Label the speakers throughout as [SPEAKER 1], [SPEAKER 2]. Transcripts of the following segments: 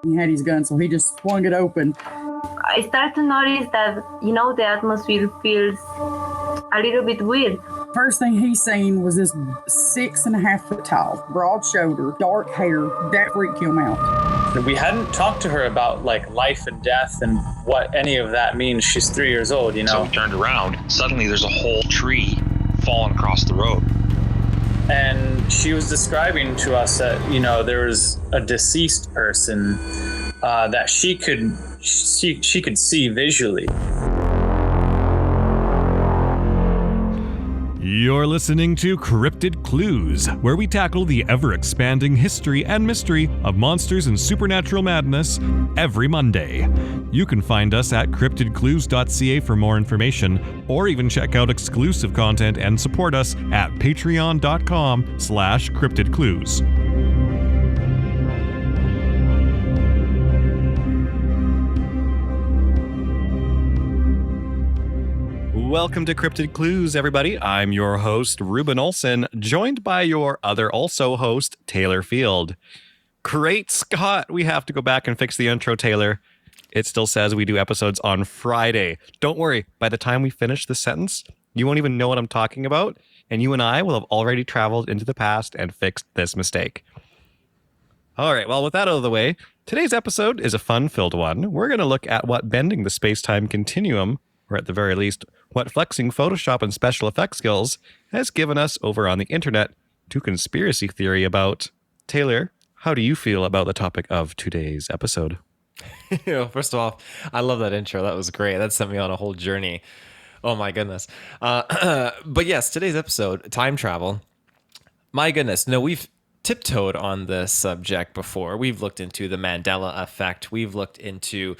[SPEAKER 1] He had his gun, so he just swung it open.
[SPEAKER 2] I start to notice that, the atmosphere feels a little bit weird.
[SPEAKER 1] First thing he seen was this 6.5 foot tall, broad shoulder, dark hair. That freaked him out.
[SPEAKER 3] We hadn't talked to her about like life and death and what any of that means. She's 3 years old,
[SPEAKER 4] So we turned around. Suddenly there's a whole tree falling across the road.
[SPEAKER 3] And she was describing to us that, there was a deceased person that she could see visually.
[SPEAKER 5] You're listening to Cryptid Clues, where we tackle the ever-expanding history and mystery of monsters and supernatural madness every Monday. You can find us at CryptidClues.ca for more information, or even check out exclusive content and support us at patreon.com/CryptidClues. Welcome to Cryptid Clues, everybody. I'm your host, Reuben Olson, joined by your other also host, Taylor Field. Great Scott! We have to go back and fix the intro, Taylor. It still says we do episodes on Friday. Don't worry, by the time we finish this sentence, you won't even know what I'm talking about, and you and I will have already traveled into the past and fixed this mistake. All right, well, with that out of the way, today's episode is a fun-filled one. We're going to look at what bending the space-time continuum, or at the very least, what flexing Photoshop and special effects skills has given us over on the internet to conspiracy theory about. Taylor, how do you feel about the topic of today's episode?
[SPEAKER 6] First of all, I love that intro. That was great. That sent me on a whole journey. Oh my goodness. But yes, today's episode, time travel. My goodness. No, we've tiptoed on this subject before. We've looked into the Mandela effect. We've looked into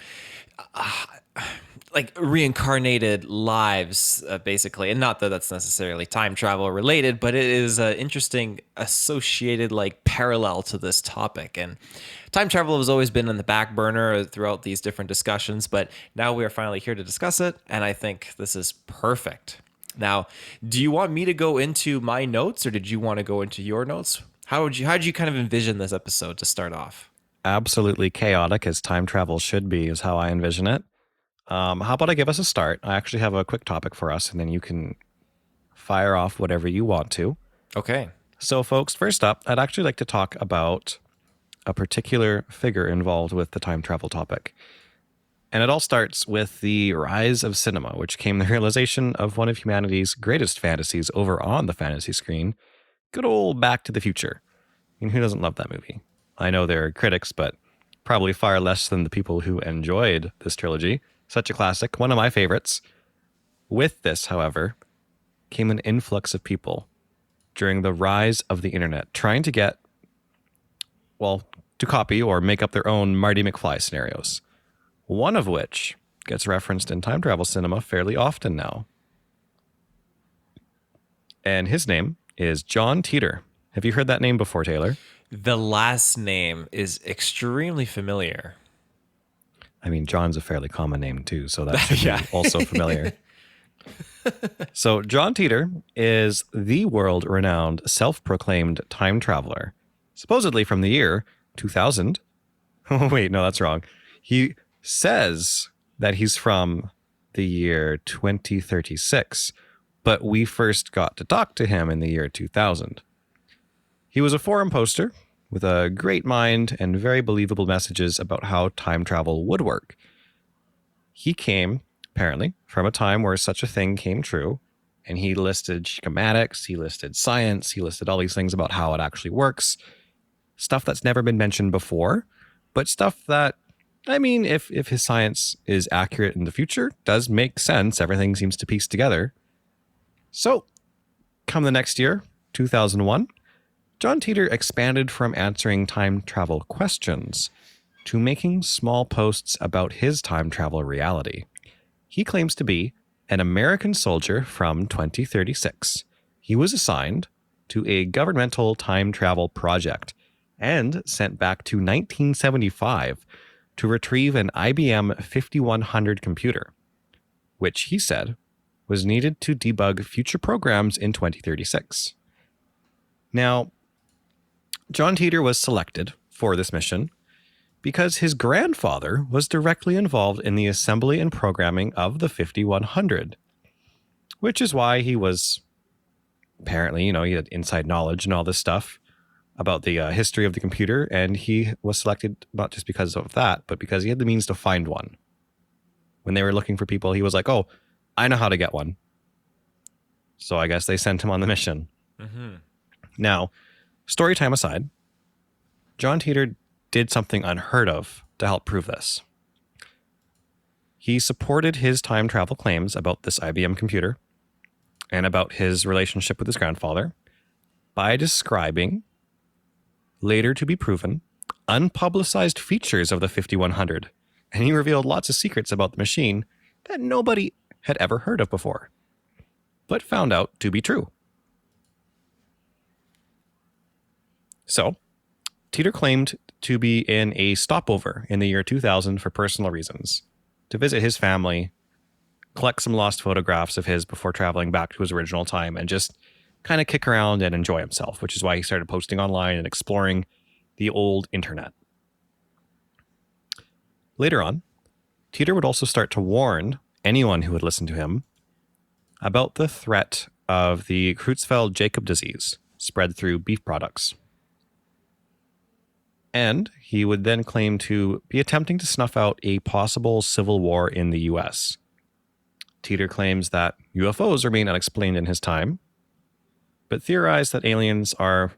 [SPEAKER 6] like reincarnated lives, basically. And not that that's necessarily time travel related, but it is an interesting associated like parallel to this topic. And time travel has always been in the back burner throughout these different discussions, but now we are finally here to discuss it. And I think this is perfect. Now, do you want me to go into my notes, or did you want to go into your notes? How did you kind of envision this episode to start off?
[SPEAKER 5] Absolutely chaotic, as time travel should be, is how I envision it. How about I give us a start? I actually have a quick topic for us, and then you can fire off whatever you want to.
[SPEAKER 6] Okay.
[SPEAKER 5] So, folks, first up, I'd actually like to talk about a particular figure involved with the time travel topic. And it all starts with the rise of cinema, which came the realization of one of humanity's greatest fantasies over on the fantasy screen, good old Back to the Future. I mean, who doesn't love that movie? I know there are critics, but probably far less than the people who enjoyed this trilogy. Such a classic, one of my favorites. With this, however, came an influx of people during the rise of the internet trying to get, well, to copy or make up their own Marty McFly scenarios. One of which gets referenced in time travel cinema fairly often now. And his name is John Titor. Have you heard that name before, Taylor?
[SPEAKER 6] The last name is extremely familiar.
[SPEAKER 5] I mean, John's a fairly common name too, so that should be also familiar. So John Titor is the world-renowned, self-proclaimed time traveler, supposedly from the year 2000. Oh, wait, no, that's wrong. He says that he's from the year 2036, but we first got to talk to him in the year 2000. He was a forum poster with a great mind and very believable messages about how time travel would work. He came, apparently, from a time where such a thing came true, and he listed schematics, he listed science, he listed all these things about how it actually works, stuff that's never been mentioned before, but stuff that, I mean, if his science is accurate in the future, does make sense. Everything seems to piece together. So, come the next year, 2001, John Titor expanded from answering time travel questions to making small posts about his time travel reality. He claims to be an American soldier from 2036. He was assigned to a governmental time travel project and sent back to 1975 to retrieve an IBM 5100 computer, which he said was needed to debug future programs in 2036. Now, John Titor was selected for this mission because his grandfather was directly involved in the assembly and programming of the 5100, which is why he was apparently, he had inside knowledge and all this stuff about the history of the computer. And he was selected not just because of that, but because he had the means to find one. When they were looking for people, he was like, oh, I know how to get one. So I guess they sent him on the mission. Mm-hmm. Now, story time aside, John Titor did something unheard of to help prove this. He supported his time travel claims about this IBM computer and about his relationship with his grandfather by describing, later to be proven, unpublicized features of the 5100. And he revealed lots of secrets about the machine that nobody had ever heard of before, but found out to be true. So, Titor claimed to be in a stopover in the year 2000 for personal reasons, to visit his family, collect some lost photographs of his before traveling back to his original time, and just kind of kick around and enjoy himself, which is why he started posting online and exploring the old internet. Later on, Titor would also start to warn anyone who would listen to him about the threat of the Creutzfeldt-Jakob disease spread through beef products. And he would then claim to be attempting to snuff out a possible civil war in the US. Titor claims that UFOs remain unexplained in his time, but theorized that aliens are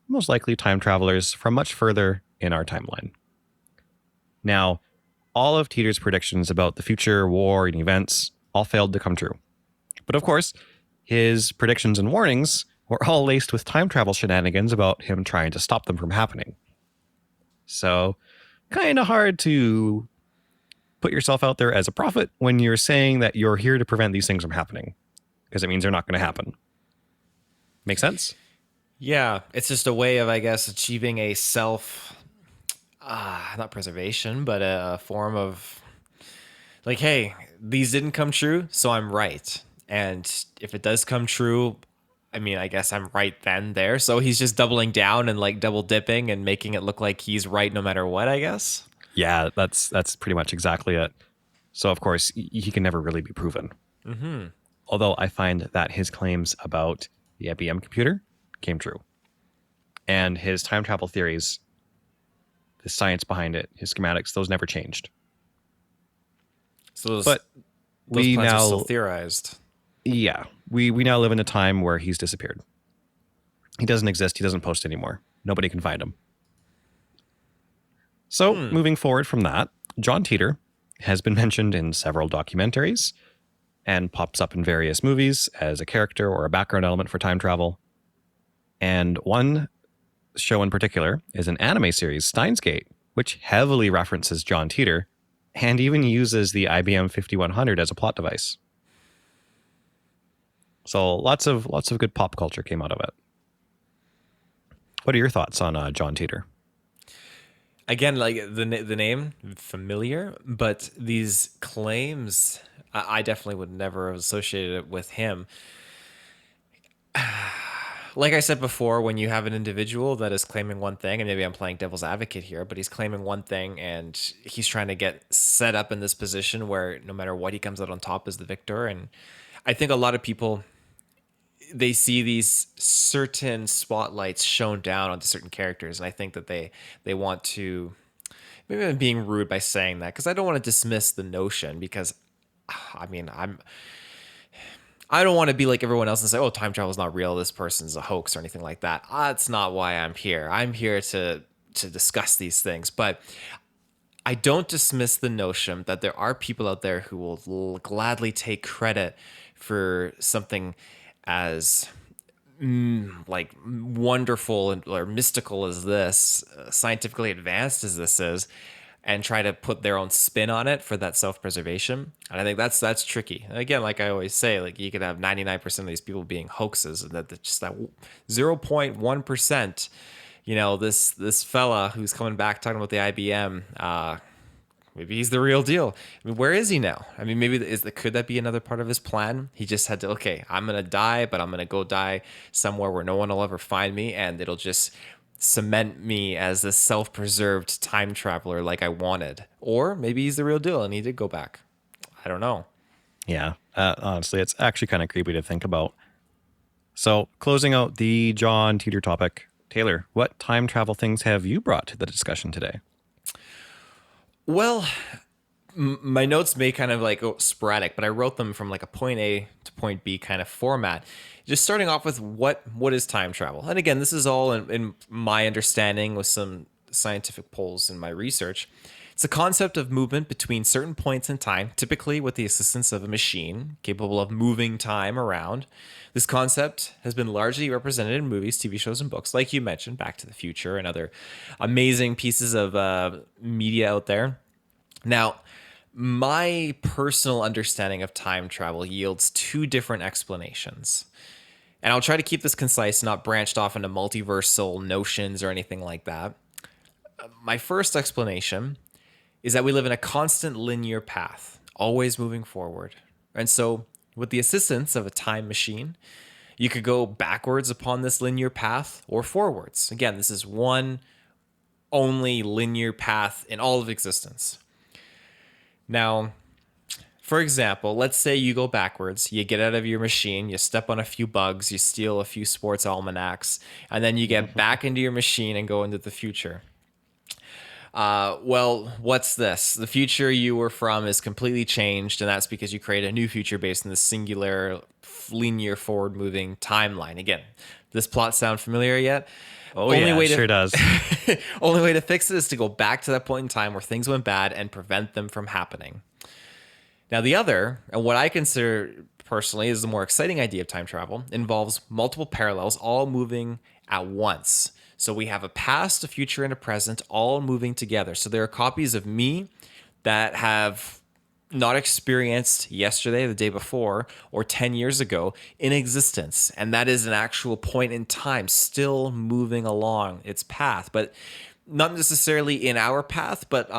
[SPEAKER 5] most likely time travelers from much further in our timeline. Now, all of Titor's predictions about the future war and events all failed to come true. But of course, his predictions and warnings were all laced with time travel shenanigans about him trying to stop them from happening. So, kind of hard to put yourself out there as a prophet when you're saying that you're here to prevent these things from happening, because it means they're not going to happen. Make sense?
[SPEAKER 6] Yeah, it's just a way of, I guess, achieving a not preservation, but a form of like, hey, these didn't come true, so I'm right. And if it does come true, I mean, I guess I'm right then there. So he's just doubling down and like double dipping and making it look like he's right no matter what, I guess.
[SPEAKER 5] Yeah, that's pretty much exactly it. So, of course, he can never really be proven. Mm-hmm. Although I find that his claims about the IBM computer came true. And his time travel theories, the science behind it, his schematics, those never changed.
[SPEAKER 6] So those plans are still theorized.
[SPEAKER 5] Yeah. We now live in a time where he's disappeared. He doesn't exist. He doesn't post anymore. Nobody can find him. So, moving forward from that, John Titor has been mentioned in several documentaries and pops up in various movies as a character or a background element for time travel. And one show in particular is an anime series, Steins Gate, which heavily references John Titor and even uses the IBM 5100 as a plot device. So lots of good pop culture came out of it. What are your thoughts on John Titor?
[SPEAKER 6] Again, like the name familiar, but these claims, I definitely would never have associated it with him. Like I said before, when you have an individual that is claiming one thing, and maybe I'm playing devil's advocate here, but he's claiming one thing and he's trying to get set up in this position where no matter what, he comes out on top as the victor. And I think a lot of people, they see these certain spotlights shown down onto certain characters. And I think that they want to, maybe I'm being rude by saying that, because I don't want to dismiss the notion, because I mean, I don't want to be like everyone else and say, oh, time travel is not real, this person's a hoax or anything like that. That's not why I'm here. I'm here to discuss these things. But I don't dismiss the notion that there are people out there who will gladly take credit for something as like wonderful or mystical as this, scientifically advanced as this is, and try to put their own spin on it for that self-preservation. And I think that's tricky. And again, like I always say, like you could have 99% of these people being hoaxes, and that just that 0.1%, this fella who's coming back talking about the IBM, maybe he's the real deal. I mean, where is he now? I mean, maybe could that be another part of his plan? He just had to, okay, I'm going to die, but I'm going to go die somewhere where no one will ever find me, and it'll just cement me as this self-preserved time traveler like I wanted. Or maybe he's the real deal and he did go back. I don't know.
[SPEAKER 5] Yeah, honestly, it's actually kind of creepy to think about. So, closing out the John Teeter topic, Taylor, what time travel things have you brought to the discussion today?
[SPEAKER 6] Well, my notes may kind of like go sporadic, but I wrote them from like a point A to point B kind of format. Just starting off with what is time travel? And again, this is all in my understanding with some scientific polls in my research. It's a concept of movement between certain points in time, typically with the assistance of a machine capable of moving time around. This concept has been largely represented in movies, TV shows, and books, like you mentioned, Back to the Future and other amazing pieces of media out there. Now, my personal understanding of time travel yields two different explanations. And I'll try to keep this concise, not branched off into multiversal notions or anything like that. My first explanation is that we live in a constant linear path, always moving forward. And so, with the assistance of a time machine, you could go backwards upon this linear path or forwards. Again, this is one only linear path in all of existence. Now, for example, let's say you go backwards, you get out of your machine, you step on a few bugs, you steal a few sports almanacs, and then you get back into your machine and go into the future. Well, what's this? The future you were from is completely changed, and that's because you create a new future based on the singular, linear, forward-moving timeline. Again, this plot sound familiar yet?
[SPEAKER 5] Oh, it sure does.
[SPEAKER 6] Only way to fix it is to go back to that point in time where things went bad and prevent them from happening. Now, the other, and what I consider personally is the more exciting idea of time travel, involves multiple parallels all moving at once. So we have a past, a future, and a present all moving together. So there are copies of me that have not experienced yesterday, the day before, or 10 years ago in existence. And that is an actual point in time still moving along its path, but not necessarily in our path, but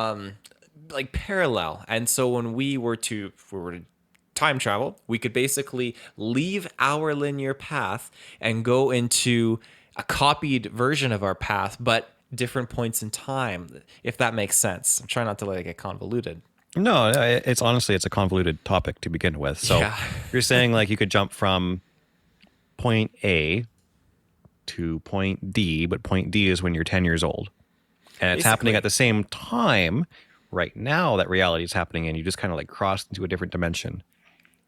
[SPEAKER 6] like parallel. And so when we were to time travel, we could basically leave our linear path and go into a copied version of our path, but different points in time, if that makes sense. I'm trying not to let it get convoluted.
[SPEAKER 5] No, it's honestly, it's a convoluted topic to begin with. So You're saying like you could jump from point A to point D, but point D is when you're 10 years old. And it's happening at the same time right now that reality is happening, and you just kind of like crossed into a different dimension.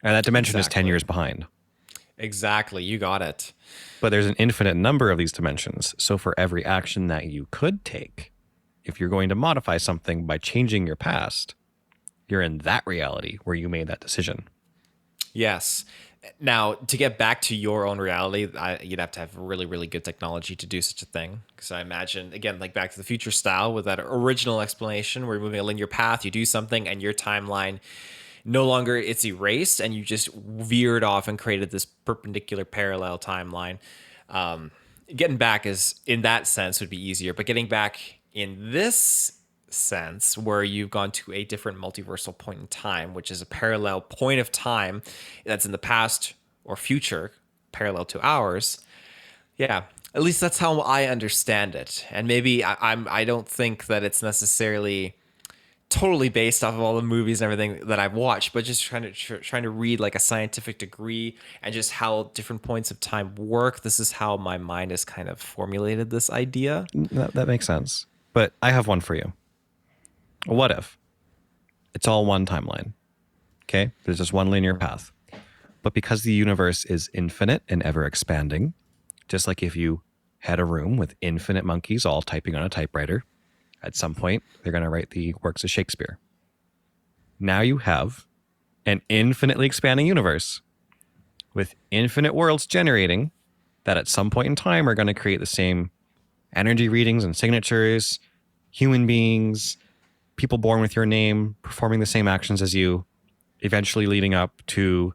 [SPEAKER 5] And that dimension is 10 years behind.
[SPEAKER 6] Exactly. You got it.
[SPEAKER 5] But there's an infinite number of these dimensions. So for every action that you could take, if you're going to modify something by changing your past, you're in that reality where you made that decision.
[SPEAKER 6] Yes. Now, to get back to your own reality, you'd have to have really, really good technology to do such a thing. Because I imagine, again, like Back to the Future style with that original explanation where you're moving a linear path, you do something and your timeline no longer it's erased and you just veered off and created this perpendicular parallel timeline. Getting back is in that sense would be easier, but getting back in this sense where you've gone to a different multiversal point in time, which is a parallel point of time that's in the past or future parallel to ours. Yeah, at least that's how I understand it. And maybe I don't think that it's necessarily totally based off of all the movies and everything that I've watched, but just trying to read like a scientific degree and just how different points of time work. This is how my mind has kind of formulated this idea.
[SPEAKER 5] That makes sense. But I have one for you. What if it's all one timeline? Okay, there's just one linear path. But because the universe is infinite and ever expanding, just like if you had a room with infinite monkeys all typing on a typewriter, at some point, they're going to write the works of Shakespeare. Now you have an infinitely expanding universe with infinite worlds generating that at some point in time are going to create the same energy readings and signatures, human beings, people born with your name, performing the same actions as you, eventually leading up to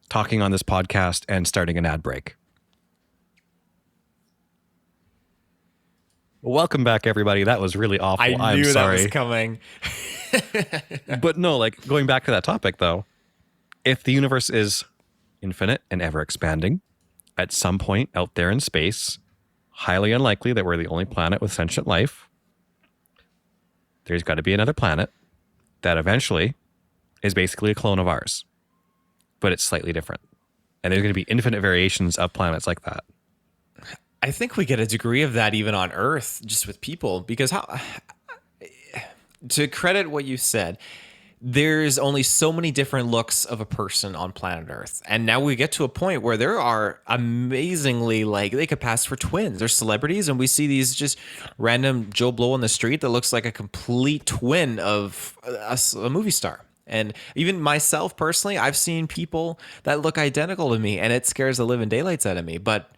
[SPEAKER 5] talking on this podcast and starting an ad break. Welcome back, everybody. That was really awful.
[SPEAKER 6] I knew
[SPEAKER 5] that
[SPEAKER 6] was coming.
[SPEAKER 5] But no, like going back to that topic, though, if the universe is infinite and ever expanding, at some point out there in space, highly unlikely that we're the only planet with sentient life. There's got to be another planet that eventually is basically a clone of ours, but it's slightly different. And there's going to be infinite variations of planets like that.
[SPEAKER 6] I think we get a degree of that even on Earth, just with people, because to credit what you said, there's only so many different looks of a person on planet Earth. And now we get to a point where there are amazingly, like, they could pass for twins. They're celebrities, and we see these just random Joe Blow on the street that looks like a complete twin of a movie star. And even myself personally, I've seen people that look identical to me, and it scares the living daylights out of me. But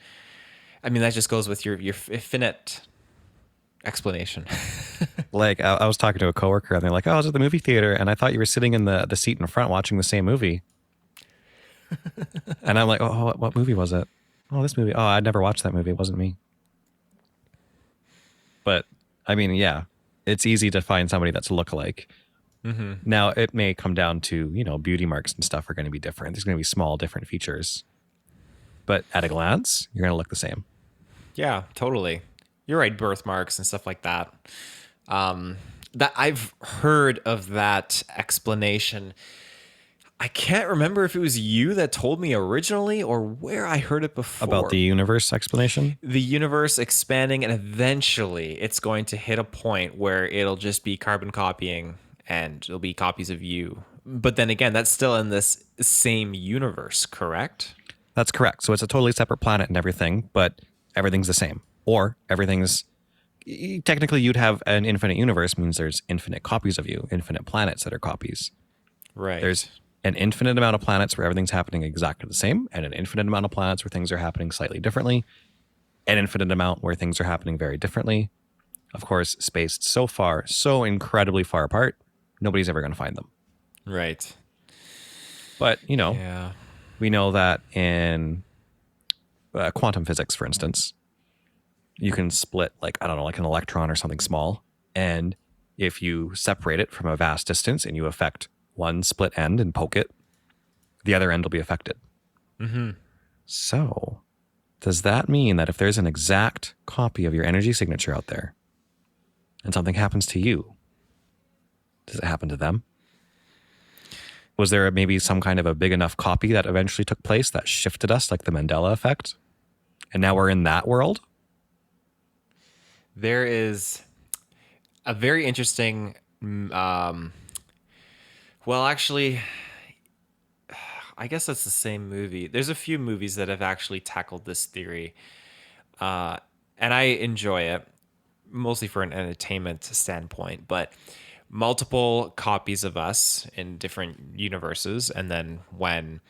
[SPEAKER 6] I mean, that just goes with your finite explanation.
[SPEAKER 5] Like, I was talking to a coworker, and they're like, "Oh, I was at the movie theater, and I thought you were sitting in the seat in front watching the same movie." And I'm like, "Oh, what movie was it? Oh, this movie. Oh, I'd never watched that movie. It wasn't me." But I mean, yeah, it's easy to find somebody that's a lookalike. Mm-hmm. Now, it may come down to, beauty marks and stuff are going to be different. There's going to be small, different features. But at a glance, you're going to look the same.
[SPEAKER 6] Yeah, totally. You're right, birthmarks and stuff like that. That I've heard of that explanation. I can't remember if it was you that told me originally or where I heard it before.
[SPEAKER 5] About the universe explanation?
[SPEAKER 6] The universe expanding, and eventually it's going to hit a point where it'll just be carbon copying and it'll be copies of you. But then again, that's still in this same universe, correct?
[SPEAKER 5] That's correct. So it's a totally separate planet and everything, but everything's the same. Or everything's... Technically, you'd have an infinite universe, means there's infinite copies of you, infinite planets that are copies.
[SPEAKER 6] Right.
[SPEAKER 5] There's an infinite amount of planets where everything's happening exactly the same, and an infinite amount of planets where things are happening slightly differently, an infinite amount where things are happening very differently. Of course, spaced so far, so incredibly far apart, nobody's ever going to find them.
[SPEAKER 6] Right.
[SPEAKER 5] But,
[SPEAKER 6] yeah.
[SPEAKER 5] We know that in quantum physics, for instance, you can split, like an electron or something small. And if you separate it from a vast distance and you affect one split end and poke it, the other end will be affected. Mm-hmm. So does that mean that if there's an exact copy of your energy signature out there and something happens to you, does it happen to them? Was there maybe some kind of a big enough copy that eventually took place that shifted us, like the Mandela effect? And now we're in that world?
[SPEAKER 6] There is a very interesting, actually, I guess that's the same movie. There's a few movies that have actually tackled this theory, and I enjoy it, mostly for an entertainment standpoint, but multiple copies of us in different universes, and then when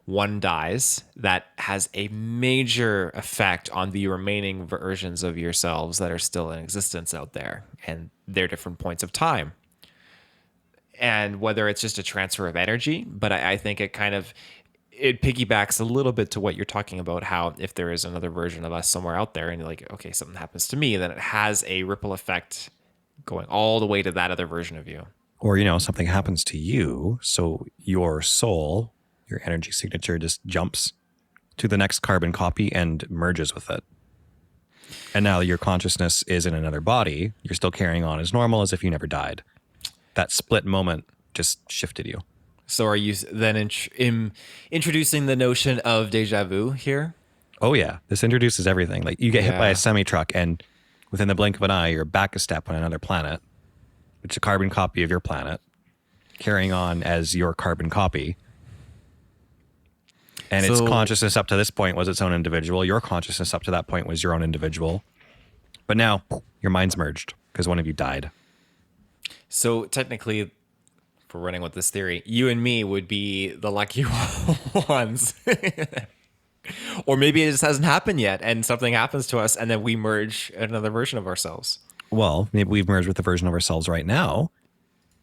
[SPEAKER 6] one dies, that has a major effect on the remaining versions of yourselves that are still in existence out there, and their different points of time. And whether it's just a transfer of energy, but I think it piggybacks a little bit to what you're talking about, how if there is another version of us somewhere out there and you're like, okay, something happens to me, then it has a ripple effect going all the way to that other version of you.
[SPEAKER 5] Or, something happens to you, so your soul, your energy signature just jumps to the next carbon copy and merges with it. And now your consciousness is in another body. You're still carrying on as normal as if you never died. That split moment just shifted you.
[SPEAKER 6] So are you then introducing the notion of deja vu here?
[SPEAKER 5] Oh, yeah. This introduces everything. Like, you get hit by a semi-truck and within the blink of an eye, you're back a step on another planet. It's a carbon copy of your planet, carrying on as your carbon copy. And its consciousness up to this point was its own individual. Your consciousness up to that point was your own individual. But now your minds merged because one of you died. So
[SPEAKER 6] technically, if we're running with this theory, you and me would be the lucky ones. Or maybe it just hasn't happened yet and something happens to us and then we merge another version of ourselves.
[SPEAKER 5] Well, maybe we've merged with the version of ourselves right now.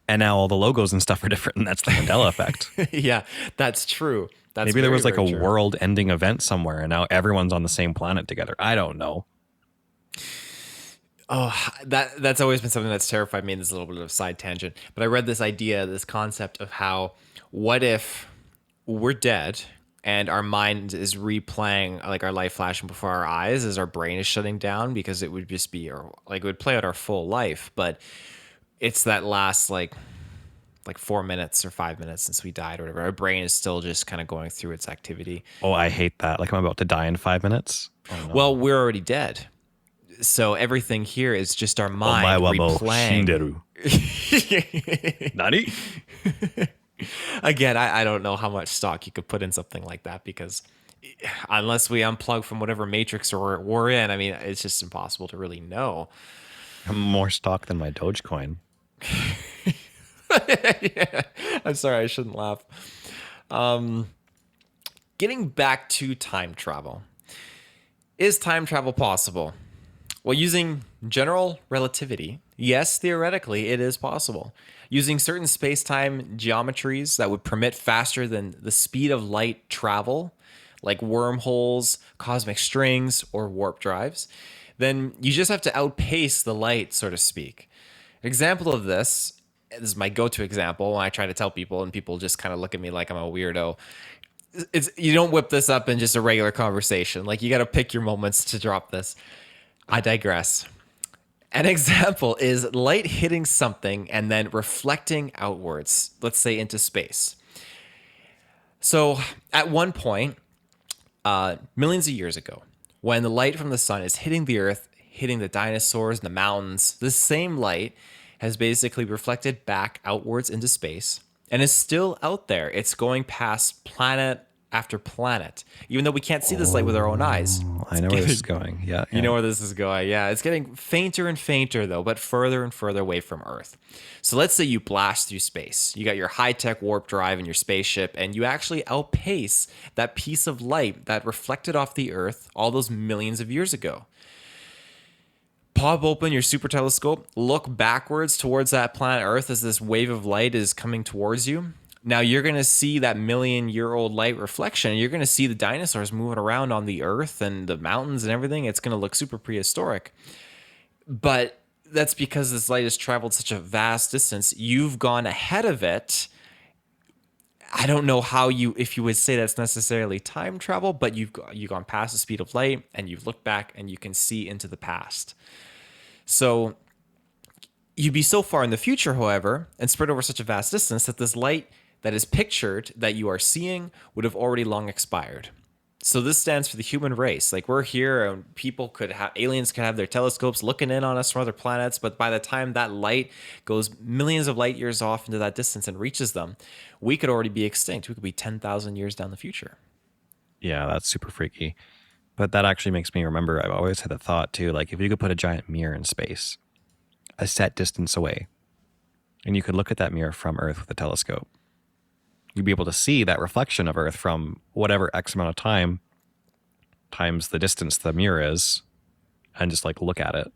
[SPEAKER 5] And now all the logos and stuff are different, and that's the Mandela effect.
[SPEAKER 6] Yeah, that's true.
[SPEAKER 5] Maybe there was like a world-ending event somewhere, and now everyone's on the same planet together. I don't know.
[SPEAKER 6] Oh, that's always been something that's terrified me. And this is a little bit of a side tangent, but I read this concept of how, what if we're dead, and our mind is replaying like our life flashing before our eyes as our brain is shutting down, because it would just be like it would play out our full life. But it's that last like 4 minutes or 5 minutes since we died or whatever. Our brain is still just kind of going through its activity.
[SPEAKER 5] Oh, I hate that. Like I'm about to die in 5 minutes. Oh, no.
[SPEAKER 6] Well, we're already dead. So everything here is just our mind replaying.
[SPEAKER 5] Nani?
[SPEAKER 6] Again, I don't know how much stock you could put in something like that, because unless we unplug from whatever matrix we're in, I mean, it's just impossible to really know.
[SPEAKER 5] I'm more stock than my Dogecoin.
[SPEAKER 6] Yeah. I'm sorry, I shouldn't laugh. Getting back to time travel. Is time travel possible? Well, using general relativity, yes, theoretically, it is possible. Using certain space-time geometries that would permit faster than the speed of light travel, like wormholes, cosmic strings, or warp drives, then you just have to outpace the light, so to speak. An example of this is my go-to example when I try to tell people, and people just kind of look at me like I'm a weirdo. You don't whip this up in just a regular conversation. Like, you got to pick your moments to drop this. I digress. An example is light hitting something and then reflecting outwards, let's say into space. So at one point, millions of years ago, when the light from the sun is hitting the earth, hitting the dinosaurs and the mountains, this same light has basically reflected back outwards into space and is still out there. It's going past planet after planet, even though we can't see this light with our own eyes.
[SPEAKER 5] I know where this is going. Yeah.
[SPEAKER 6] You know where this is going. Yeah. It's getting fainter and fainter, though, but further and further away from Earth. So let's say you blast through space. You got your high-tech warp drive in your spaceship, and you actually outpace that piece of light that reflected off the Earth all those millions of years ago. Pop open your super telescope, look backwards towards that planet Earth as this wave of light is coming towards you. Now you're going to see that million-year-old light reflection. You're going to see the dinosaurs moving around on the Earth and the mountains and everything. It's going to look super prehistoric. But that's because this light has traveled such a vast distance. You've gone ahead of it. I don't know if you would say that's necessarily time travel, but you've gone past the speed of light, and you've looked back and you can see into the past. So you'd be so far in the future, however, and spread over such a vast distance that this light that is pictured that you are seeing would have already long expired. So this stands for the human race. Like, we're here, and aliens could have their telescopes looking in on us from other planets, but by the time that light goes millions of light years off into that distance and reaches them, we could already be extinct. We could be 10,000 years down the future.
[SPEAKER 5] Yeah, that's super freaky. But that actually makes me remember, I've always had the thought too, like if you could put a giant mirror in space, a set distance away, and you could look at that mirror from Earth with a telescope, you'd be able to see that reflection of Earth from whatever X amount of time times the distance the mirror is, and just like look at it.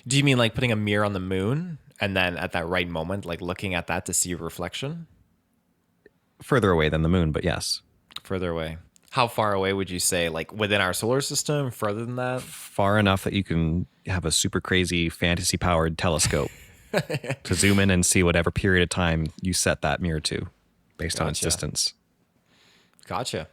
[SPEAKER 6] Do you mean like putting a mirror on the moon and then at that right moment, like looking at that to see a reflection?
[SPEAKER 5] Further away than the moon, but yes.
[SPEAKER 6] Further away. How far away would you say? Like within our solar system? Further than that?
[SPEAKER 5] Far enough that you can have a super crazy fantasy powered telescope to zoom in and see whatever period of time you set that mirror to based on its distance.
[SPEAKER 6] Gotcha.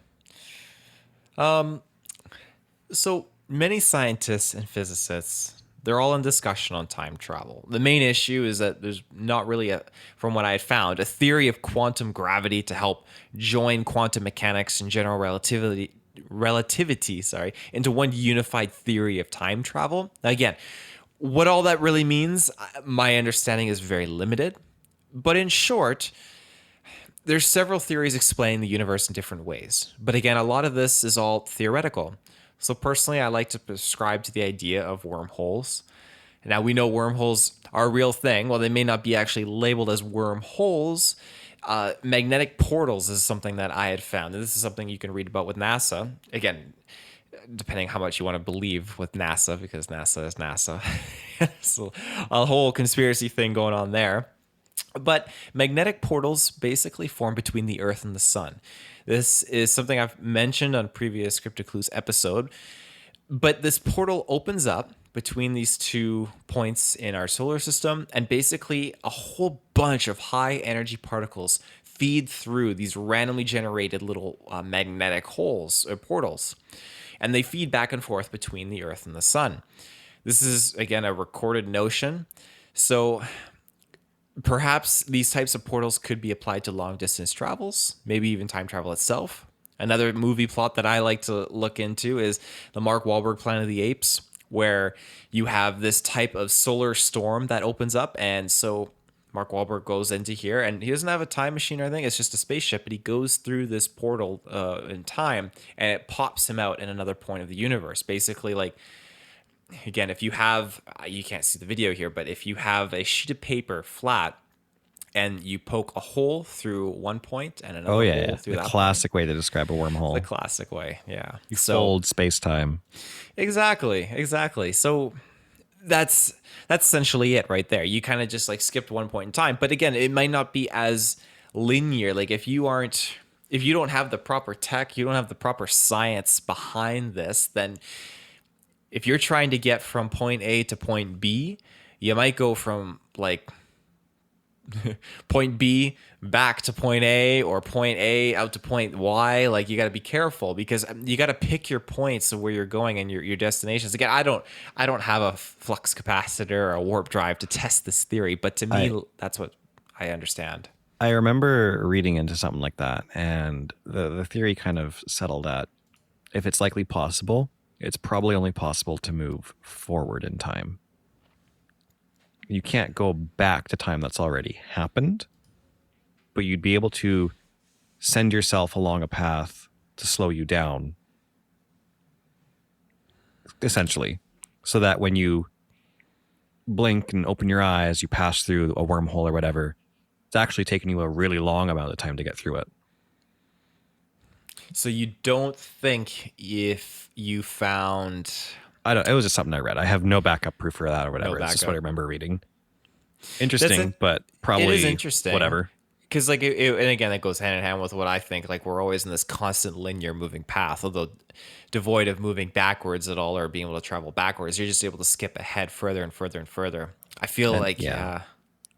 [SPEAKER 6] So many scientists and physicists, they're all in discussion on time travel. The main issue is that there's not really from what I had found, a theory of quantum gravity to help join quantum mechanics and general relativity into one unified theory of time travel. Now, again, what all that really means, my understanding is very limited. But in short, there's several theories explaining the universe in different ways. But again, a lot of this is all theoretical. So personally, I like to prescribe to the idea of wormholes. Now, we know wormholes are a real thing. While they may not be actually labeled as wormholes, magnetic portals is something that I had found. And this is something you can read about with NASA. Again, depending how much you want to believe with NASA, because NASA is NASA. So a whole conspiracy thing going on there. But magnetic portals basically form between the Earth and the Sun. This is something I've mentioned on previous Cryptid Clues episode. But this portal opens up between these 2 points in our solar system, and basically a whole bunch of high energy particles feed through these randomly generated little magnetic holes or portals, and they feed back and forth between the Earth and the Sun. This is, again, a recorded notion. So perhaps these types of portals could be applied to long distance travels, maybe even time travel itself. Another movie plot that I like to look into is the Mark Wahlberg Planet of the Apes, where you have this type of solar storm that opens up. And so Mark Wahlberg goes into here, and he doesn't have a time machine or anything. It's just a spaceship, but he goes through this portal in time, and it pops him out in another point of the universe. Basically, like, again, if you have, you can't see the video here, but if you have a sheet of paper flat, and you poke a hole through one point and another hole through that
[SPEAKER 5] classic
[SPEAKER 6] point.
[SPEAKER 5] way to describe a wormhole.
[SPEAKER 6] The classic way, yeah.
[SPEAKER 5] You fold space-time.
[SPEAKER 6] Exactly. So that's essentially it right there. You kind of just like skipped one point in time. But again, it might not be as linear. Like if you don't have the proper tech, you don't have the proper science behind this, then if you're trying to get from point A to point B, you might go from like point B back to point A, or point A out to point Y. Like, you got to be careful, because you got to pick your points of where you're going and your destinations. Again, I don't have a flux capacitor or a warp drive to test this theory, but to me, that's what I understand.
[SPEAKER 5] I remember reading into something like that, and the theory kind of settled at, if it's likely possible, it's probably only possible to move forward in time. You can't go back to time that's already happened, but you'd be able to send yourself along a path to slow you down, essentially, so that when you blink and open your eyes, you pass through a wormhole or whatever, it's actually taking you a really long amount of time to get through it.
[SPEAKER 6] So you don't think if you found...
[SPEAKER 5] It was just something I read. I have no backup proof for that or whatever. It's just what I remember reading. Interesting, but probably
[SPEAKER 6] it is interesting.
[SPEAKER 5] Whatever.
[SPEAKER 6] Because and again, that goes hand in hand with what I think. Like, we're always in this constant linear moving path, although devoid of moving backwards at all or being able to travel backwards. You're just able to skip ahead further and further and further. I feel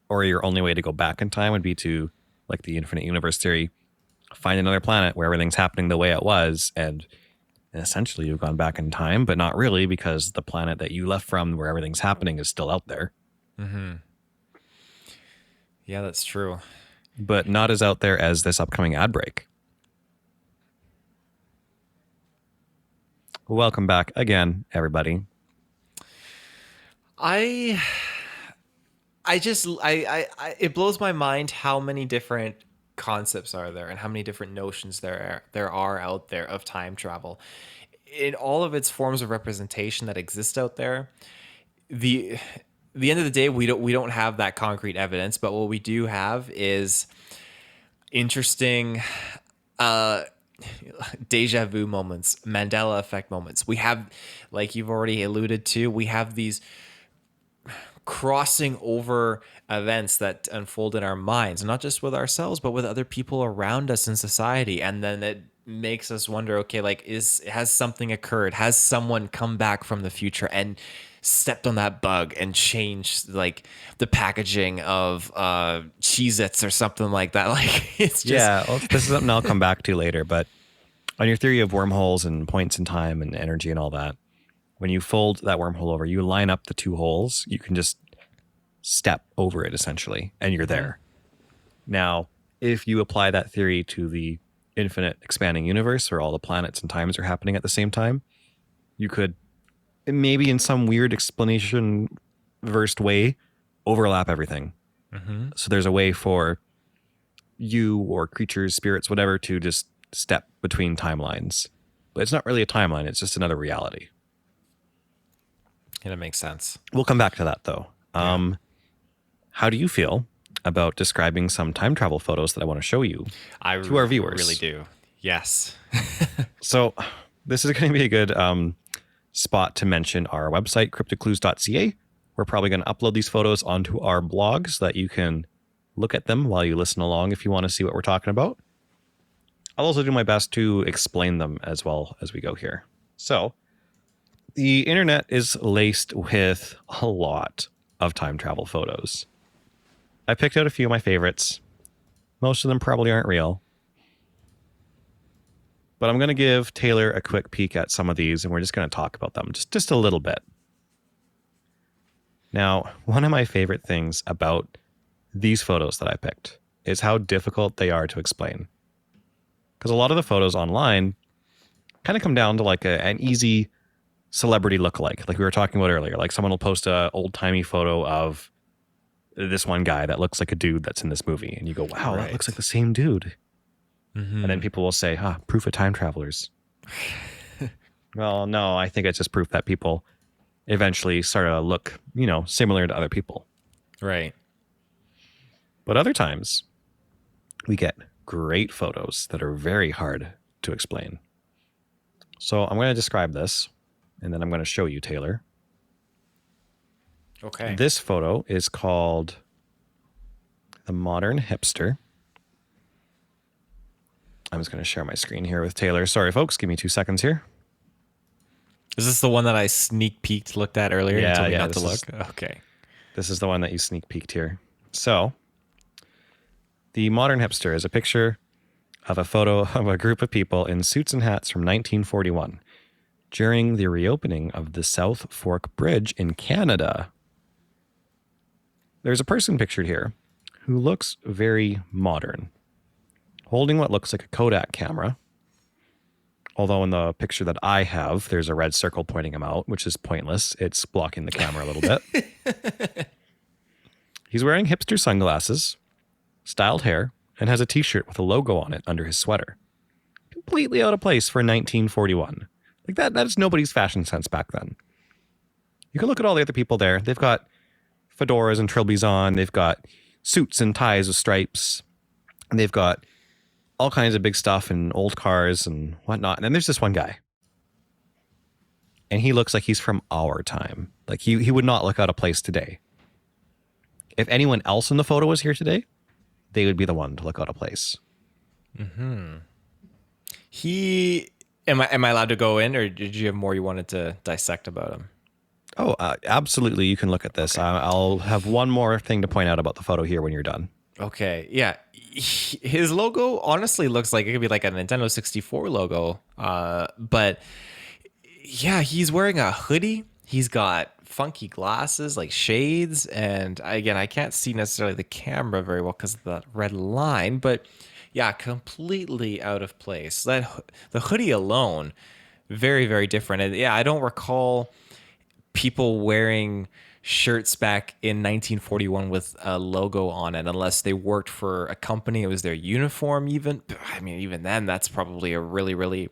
[SPEAKER 5] Or your only way to go back in time would be to, like the infinite universe theory, find another planet where everything's happening the way it was, and essentially you've gone back in time, but not really, because the planet that you left from where everything's happening is still out there.
[SPEAKER 6] Mm-hmm. Yeah, that's true.
[SPEAKER 5] But not as out there as this upcoming ad break. Welcome back again, everybody.
[SPEAKER 6] It blows my mind how many different concepts are there and how many different notions there are out there of time travel in all of its forms of representation that exist out there. The end of the day, we don't have that concrete evidence, but what we do have is interesting deja vu moments, Mandela effect moments. We have, like you've already alluded to, we have these crossing over events that unfold in our minds, not just with ourselves, but with other people around us in society. And then it makes us wonder, okay, like, has something occurred? Has someone come back from the future and stepped on that bug and changed like the packaging of Cheez-Its or something like that? Like, it's just...
[SPEAKER 5] well, this is something I'll come back to later, but on your theory of wormholes and points in time and energy and all that, when you fold that wormhole over, you line up the two holes, you can just step over it essentially, and you're there. Now, if you apply that theory to the infinite expanding universe where all the planets and times are happening at the same time, you could maybe in some weird explanation versed way overlap everything. Mm-hmm. So there's a way for you or creatures, spirits, whatever, to just step between timelines. But it's not really a timeline, it's just another reality.
[SPEAKER 6] Yeah, that makes sense.
[SPEAKER 5] We'll come back to that though. Yeah. How do you feel about describing some time travel photos that I want to show you to our viewers?
[SPEAKER 6] I really do. Yes.
[SPEAKER 5] So this is going to be a good spot to mention our website, CryptidClues.ca. We're probably going to upload these photos onto our blog so that you can look at them while you listen along if you want to see what we're talking about. I'll also do my best to explain them as well as we go here. So, the internet is laced with a lot of time travel photos. I picked out a few of my favorites. Most of them probably aren't real. But I'm going to give Taylor a quick peek at some of these, and we're just going to talk about them just a little bit. Now, one of my favorite things about these photos that I picked is how difficult they are to explain. Because a lot of the photos online kind of come down to like an easy celebrity lookalike, like we were talking about earlier. Like someone will post a old-timey photo of this one guy that looks like a dude that's in this movie, and you go, wow, that looks like the same dude. And then people will say, proof of time travelers. Well, no, I think it's just proof that people eventually start to look, similar to other people.
[SPEAKER 6] Right.
[SPEAKER 5] But other times, we get great photos that are very hard to explain. So I'm going to describe this, and then I'm going to show you, Taylor.
[SPEAKER 6] Okay.
[SPEAKER 5] This photo is called The Modern Hipster. I'm just going to share my screen here with Taylor. Sorry, folks. Give me 2 seconds here.
[SPEAKER 6] Is this the one that I sneak peeked looked at earlier?
[SPEAKER 5] Yeah,
[SPEAKER 6] You told me
[SPEAKER 5] yeah,
[SPEAKER 6] not to
[SPEAKER 5] this
[SPEAKER 6] look. Okay.
[SPEAKER 5] This is the one that you sneak peeked here. So, The Modern Hipster is a picture of a photo of a group of people in suits and hats from 1941 during the reopening of the South Fork Bridge in Canada. There's a person pictured here who looks very modern, holding what looks like a Kodak camera. Although in the picture that I have, there's a red circle pointing him out, which is pointless. It's blocking the camera a little bit. He's wearing hipster sunglasses, styled hair, and has a t-shirt with a logo on it under his sweater. Completely out of place for 1941. Like that is nobody's fashion sense back then. You can look at all the other people there. They've got fedoras and trilbies on. They've got suits and ties with stripes. And they've got all kinds of big stuff and old cars and whatnot. And then there's this one guy. And he looks like he's from our time. Like he would not look out of place today. If anyone else in the photo was here today, they would be the one to look out of place.
[SPEAKER 6] Mm-hmm. Am I allowed to go in, or did you have more you wanted to dissect about him?
[SPEAKER 5] Oh, absolutely. You can look at this. Okay. I'll have one more thing to point out about the photo here when you're done.
[SPEAKER 6] Okay. Yeah. His logo honestly looks like it could be like a Nintendo 64 logo. But yeah, he's wearing a hoodie. He's got funky glasses, like shades. And again, I can't see necessarily the camera very well because of the red line, but yeah, completely out of place. The hoodie alone, very, very different. And yeah, I don't recall people wearing shirts back in 1941 with a logo on it unless they worked for a company. It was their uniform even. I mean, even then, that's probably a really, really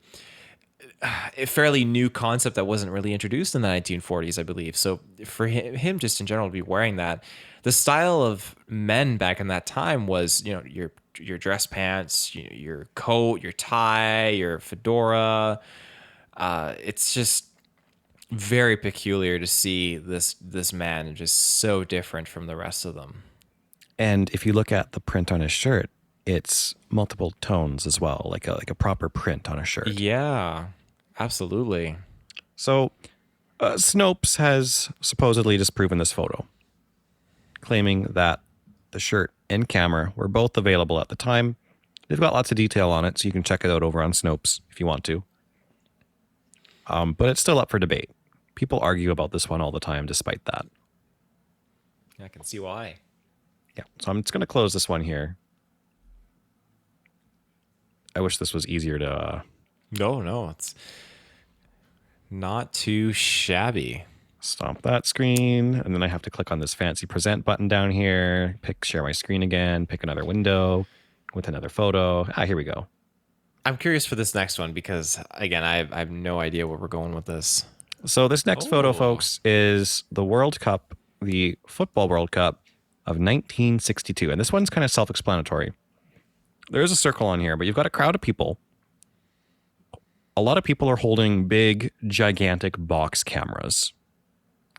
[SPEAKER 6] a fairly new concept that wasn't really introduced in the 1940s, I believe. So for him just in general to be wearing that, the style of men back in that time was, your dress pants, your coat, your tie, your fedora. It's just very peculiar to see this man just so different from the rest of them.
[SPEAKER 5] And if you look at the print on his shirt, it's multiple tones as well, like a proper print on a shirt.
[SPEAKER 6] Yeah, absolutely.
[SPEAKER 5] So Snopes has supposedly disproven this photo, claiming that the shirt and camera were both available at the time. They've got lots of detail on it, so you can check it out over on Snopes if you want to. But it's still up for debate. People argue about this one all the time despite that.
[SPEAKER 6] I can see why.
[SPEAKER 5] Yeah, so I'm just going to close this one here. I wish this was easier to...
[SPEAKER 6] No, it's not too shabby.
[SPEAKER 5] Stop that screen, and then I have to click on this fancy present button down here, pick share my screen again, pick another window with another photo. Here we go.
[SPEAKER 6] I'm curious for this next one because, again, I have no idea where we're going with this.
[SPEAKER 5] So this next photo, folks, is the World Cup, the Football World Cup of 1962. And this one's kind of self-explanatory. There is a circle on here, but you've got a crowd of people. A lot of people are holding big, gigantic box cameras.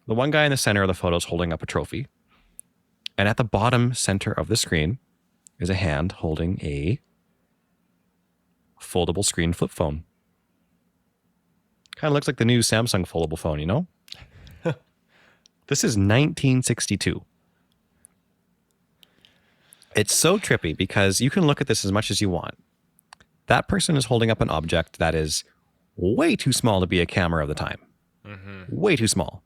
[SPEAKER 5] The one guy in the center of the photo is holding up a trophy. And at the bottom center of the screen is a hand holding a foldable screen flip phone. Kind of looks like the new Samsung foldable phone, you know? This is 1962. It's so trippy because you can look at this as much as you want. That person is holding up an object that is way too small to be a camera of the time. Way too small.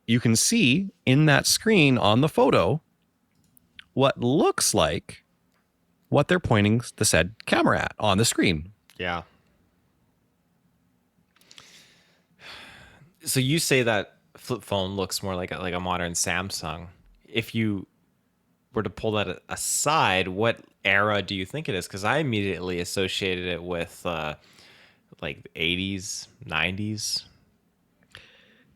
[SPEAKER 5] You can see in that screen on the photo what looks like what they're pointing the said camera at on the screen.
[SPEAKER 6] Yeah. So you say that flip phone looks more like a modern Samsung. If you were to pull that aside, what era do you think it is? Because I immediately associated it with like the 80s, 90s.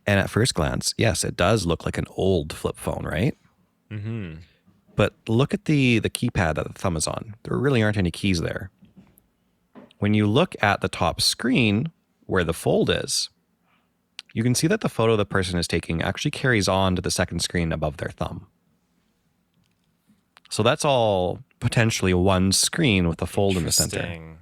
[SPEAKER 5] And at first glance, yes, it does look like an old flip phone, right? But look at the keypad that the thumb is on. There really aren't any keys there. When you look at the top screen where the fold is, you can see that the photo the person is taking actually carries on to the second screen above their thumb. So that's all potentially one screen with a fold in the center.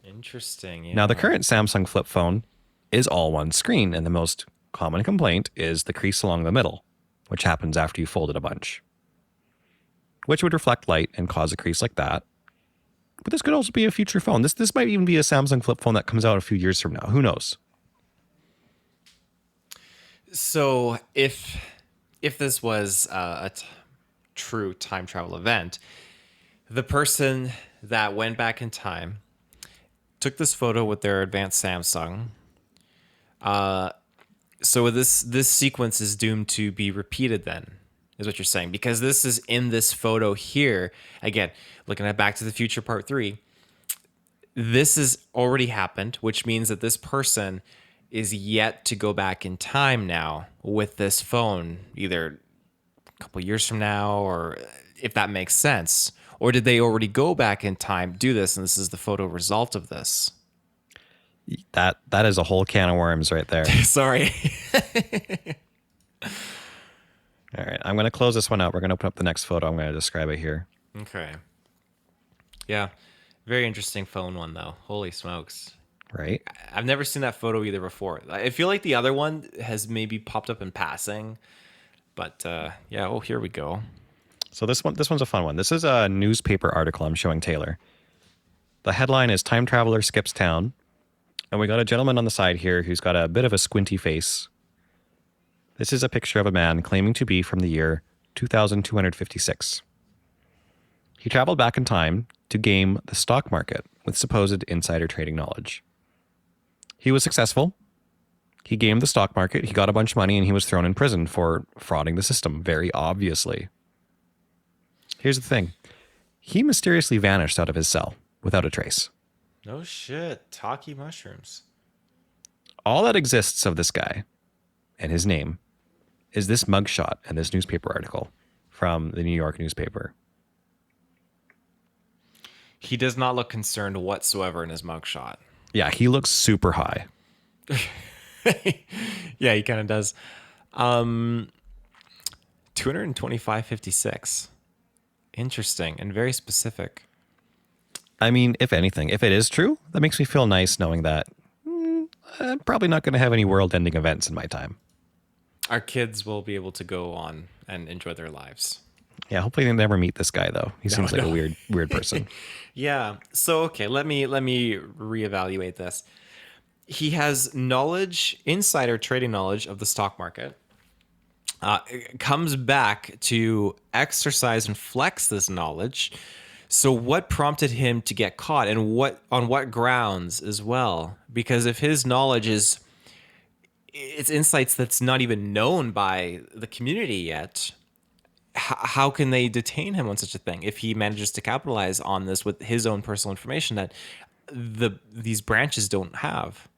[SPEAKER 6] Interesting. Yeah.
[SPEAKER 5] Now, the current Samsung flip phone is all one screen, and the most common complaint is the crease along the middle, which happens after you fold it a bunch, which would reflect light and cause a crease like that. But this could also be a future phone. This might even be a Samsung flip phone that comes out a few years from now. Who knows?
[SPEAKER 6] So if this was a true time travel event, the person that went back in time took this photo with their advanced Samsung. So this sequence is doomed to be repeated then, is what you're saying, because this is in this photo here. Again, looking at Back to the Future Part 3, this has already happened, which means that this person is yet to go back in time now with this phone, either a couple years from now, or if that makes sense. Or did they already go back in time, do this, and this is the photo result of this?
[SPEAKER 5] That is a whole can of worms right there.
[SPEAKER 6] Sorry.
[SPEAKER 5] All right, I'm going to close this one out. We're going to open up the next photo. I'm going to describe it here.
[SPEAKER 6] Okay. Yeah. Very interesting phone one, though. Holy smokes.
[SPEAKER 5] Right?
[SPEAKER 6] I've never seen that photo either before. I feel like the other one has maybe popped up in passing. But, yeah. Oh, here we go.
[SPEAKER 5] So this one's a fun one. This is a newspaper article I'm showing Taylor. The headline is Time Traveler Skips Town. And we got a gentleman on the side here who's got a bit of a squinty face. This is a picture of a man claiming to be from the year 2256. He traveled back in time to game the stock market with supposed insider trading knowledge. He was successful. He gamed the stock market, he got a bunch of money, and he was thrown in prison for frauding the system, very obviously. Here's the thing. He mysteriously vanished out of his cell without a trace.
[SPEAKER 6] No shit. Talkie mushrooms.
[SPEAKER 5] All that exists of this guy and his name is this mugshot and this newspaper article from the New York newspaper.
[SPEAKER 6] He does not look concerned whatsoever in his mugshot.
[SPEAKER 5] Yeah, he looks super high.
[SPEAKER 6] Yeah, he kind of does. 225.56. Interesting and very specific.
[SPEAKER 5] I mean, if anything, if it is true, that makes me feel nice knowing that I'm probably not going to have any world-ending events in my time.
[SPEAKER 6] Our kids will be able to go on and enjoy their lives.
[SPEAKER 5] Yeah, hopefully they never meet this guy, though. He seems like a weird person.
[SPEAKER 6] Yeah. So, okay, let me reevaluate this. He has knowledge, insider trading knowledge of the stock market. Comes back to exercise and flex this knowledge. So what prompted him to get caught, and on what grounds as well? Because if his knowledge it's insights that's not even known by the community yet, how can they detain him on such a thing if he manages to capitalize on this with his own personal information that these branches don't have?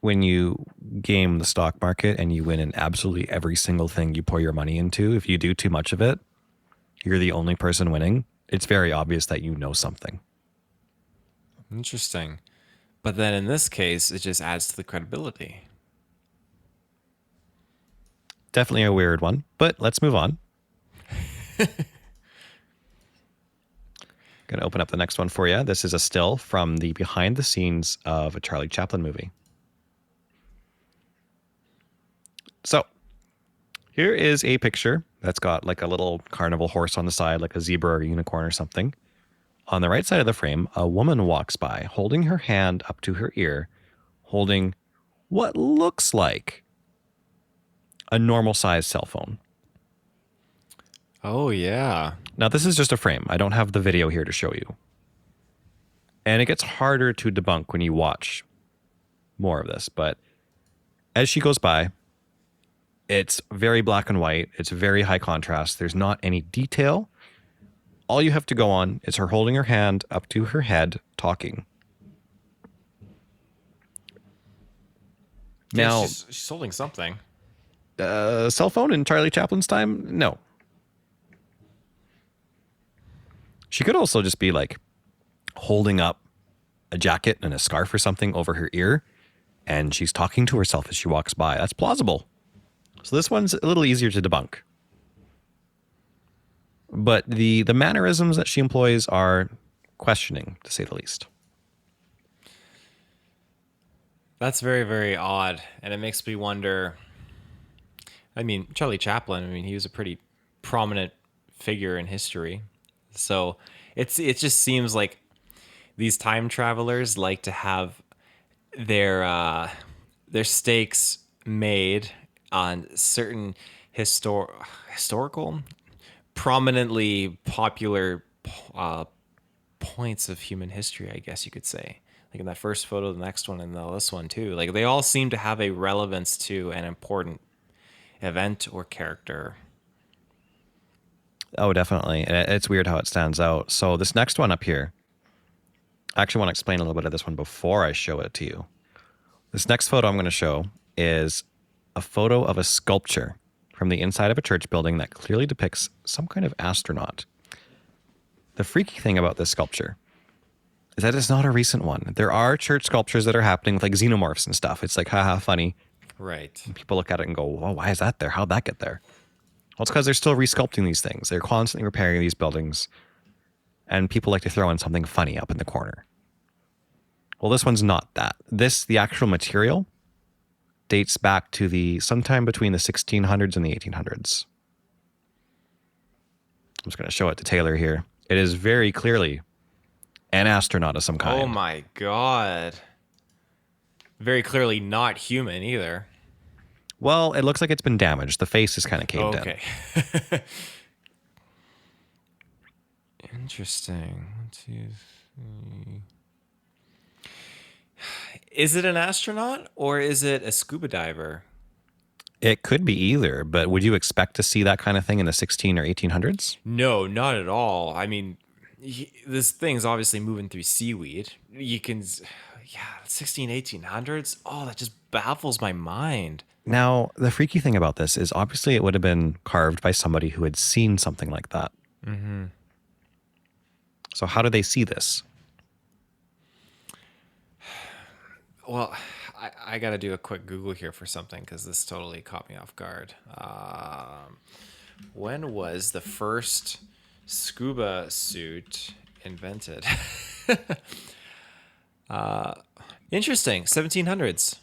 [SPEAKER 5] When you game the stock market and you win in absolutely every single thing you pour your money into, if you do too much of it, you're the only person winning. It's very obvious that you know something.
[SPEAKER 6] Interesting. But then in this case, it just adds to the credibility.
[SPEAKER 5] Definitely a weird one, but let's move on. Going to open up the next one for you. This is a still from the behind the scenes of a Charlie Chaplin movie. So Here is a picture that's got like a little carnival horse on the side, like a zebra or a unicorn or something. On the right side of the frame, a woman walks by, holding her hand up to her ear, holding what looks like a normal sized cell phone.
[SPEAKER 6] Oh, yeah.
[SPEAKER 5] Now, this is just a frame. I don't have the video here to show you. And it gets harder to debunk when you watch more of this. But as she goes by, it's very black and white. It's very high contrast. There's not any detail. All you have to go on is her holding her hand up to her head, talking. Now,
[SPEAKER 6] she's holding something.
[SPEAKER 5] Cell phone in Charlie Chaplin's time? No. She could also just be like holding up a jacket and a scarf or something over her ear, and she's talking to herself as she walks by. That's plausible. So this one's a little easier to debunk. But the mannerisms that she employs are questioning, to say the least.
[SPEAKER 6] That's very, very odd. And it makes me wonder. I mean, Charlie Chaplin, he was a pretty prominent figure in history. So it just seems like these time travelers like to have their stakes made on certain historical, prominently popular points of human history, I guess you could say. Like in that first photo, the next one, and this one too. Like they all seem to have a relevance to an important event or character.
[SPEAKER 5] Oh, definitely. And it's weird how it stands out. So this next one up here, I actually want to explain a little bit of this one before I show it to you. This next photo I'm going to show is a photo of a sculpture from the inside of a church building that clearly depicts some kind of astronaut. The freaky thing about this sculpture is that it's not a recent one. There are church sculptures that are happening with like xenomorphs and stuff. It's like, haha, funny.
[SPEAKER 6] Right.
[SPEAKER 5] And people look at it and go, well, why is that there? How'd that get there? Well, it's because they're still resculpting these things. They're constantly repairing these buildings. And people like to throw in something funny up in the corner. Well, this one's not that. The actual material, dates back to sometime between the 1600s and the 1800s. I'm just going to show it to Taylor here. It is very clearly an astronaut of some kind.
[SPEAKER 6] Oh my God. Very clearly not human either.
[SPEAKER 5] Well, it looks like it's been damaged. The face is kind of caved in.
[SPEAKER 6] Okay. Interesting. 1, 2, 3. Is it an astronaut or is it a scuba diver?
[SPEAKER 5] It could be either, but would you expect to see that kind of thing in the 16 or 1800s?
[SPEAKER 6] No, not at all. I mean, this thing's obviously moving through seaweed. You can, 1800s? Oh, that just baffles my mind.
[SPEAKER 5] Now, the freaky thing about this is obviously it would have been carved by somebody who had seen something like that.
[SPEAKER 6] Mm-hmm.
[SPEAKER 5] So how do they see this?
[SPEAKER 6] Well, I got to do a quick Google here for something because this totally caught me off guard. When was the first scuba suit invented? Interesting. 1700s.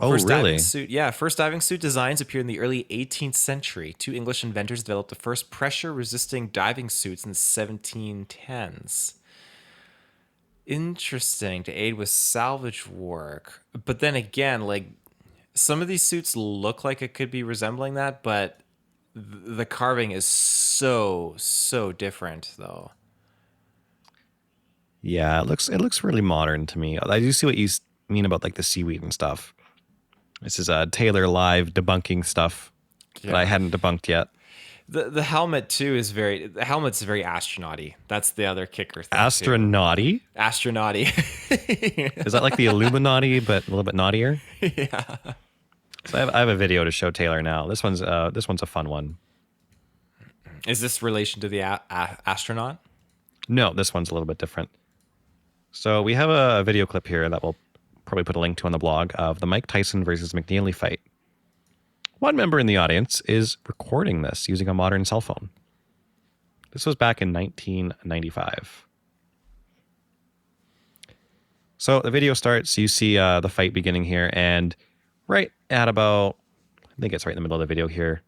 [SPEAKER 5] Oh,
[SPEAKER 6] first
[SPEAKER 5] really?
[SPEAKER 6] Diving suit, first diving suit designs appeared in the early 18th century. 2 English inventors developed the first pressure-resisting diving suits in the 1710s. Interesting, to aid with salvage work. But then again, like, some of these suits look like it could be resembling that, but the carving is so different, though.
[SPEAKER 5] Yeah, it looks really modern to me. I do see what you mean about like the seaweed and stuff. This is Taylor live debunking stuff that I hadn't debunked yet.
[SPEAKER 6] The helmet too is helmet's very astronaut-y. That's the other kicker thing.
[SPEAKER 5] Astronaut-y?
[SPEAKER 6] Astronaut-y.
[SPEAKER 5] Is that like the Illuminati but a little bit naughtier?
[SPEAKER 6] Yeah.
[SPEAKER 5] So I have a video to show Taylor now. This one's a fun one.
[SPEAKER 6] Is this relation to the astronaut?
[SPEAKER 5] No, this one's a little bit different. So we have a video clip here that we'll probably put a link to on the blog of the Mike Tyson versus McNeely fight. One member in the audience is recording this using a modern cell phone. This was back in 1995. So the video starts, you see the fight beginning here, and right at about I think it's right in the middle of the video here.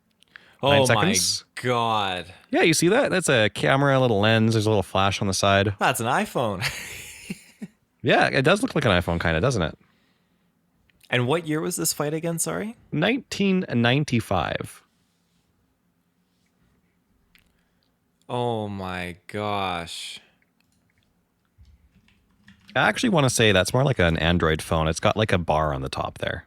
[SPEAKER 6] Oh
[SPEAKER 5] 9
[SPEAKER 6] my
[SPEAKER 5] seconds.
[SPEAKER 6] God.
[SPEAKER 5] Yeah, you see that? That's a camera, a little lens. There's a little flash on the side.
[SPEAKER 6] That's an iPhone.
[SPEAKER 5] Yeah, it does look like an iPhone kind of, doesn't it?
[SPEAKER 6] And what year was this fight again? Sorry?
[SPEAKER 5] 1995.
[SPEAKER 6] Oh my gosh.
[SPEAKER 5] I actually want to say that's more like an Android phone. It's got like a bar on the top there.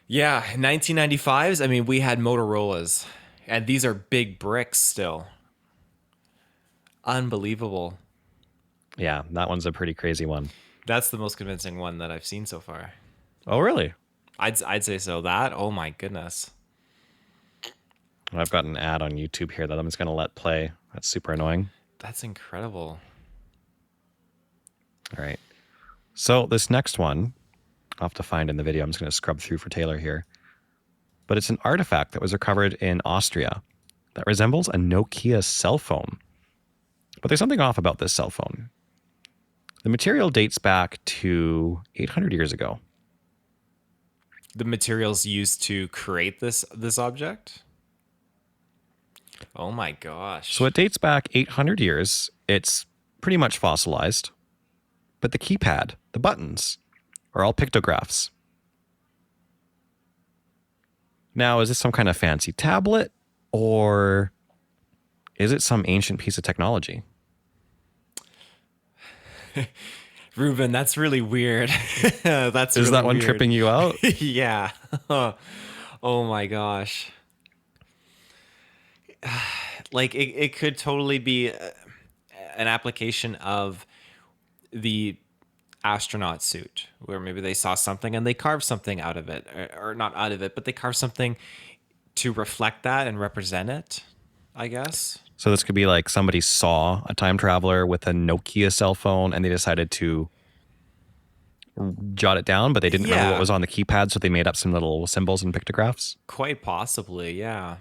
[SPEAKER 6] Yeah, 1995s. I mean, we had Motorola's, and these are big bricks still. Unbelievable.
[SPEAKER 5] Yeah, that one's a pretty crazy one.
[SPEAKER 6] That's the most convincing one that I've seen so far.
[SPEAKER 5] Oh, really?
[SPEAKER 6] I'd say so. That, oh my goodness.
[SPEAKER 5] I've got an ad on YouTube here that I'm just going to let play. That's super annoying.
[SPEAKER 6] That's incredible.
[SPEAKER 5] All right. So this next one, I'll have to find in the video. I'm just going to scrub through for Taylor here. But it's an artifact that was recovered in Austria that resembles a Nokia cell phone. But there's something off about this cell phone. The material dates back to 800 years ago.
[SPEAKER 6] The materials used to create this object? Oh my gosh.
[SPEAKER 5] So it dates back 800 years. It's pretty much fossilized. But the keypad, the buttons, are all pictographs. Now, is this some kind of fancy tablet? Or is it some ancient piece of technology?
[SPEAKER 6] Reuben, that's really weird. Is
[SPEAKER 5] that
[SPEAKER 6] really
[SPEAKER 5] one
[SPEAKER 6] weird.
[SPEAKER 5] tripping you out?
[SPEAKER 6] Yeah. Oh my gosh. Like it could totally be an application of the astronaut suit, where maybe they saw something and they carved something out of it, or not out of it, but they carved something to reflect that and represent it, I guess.
[SPEAKER 5] So this could be like somebody saw a time traveler with a Nokia cell phone and they decided to jot it down, but they didn't remember what was on the keypad, so they made up some little symbols and pictographs.
[SPEAKER 6] Quite possibly, yeah.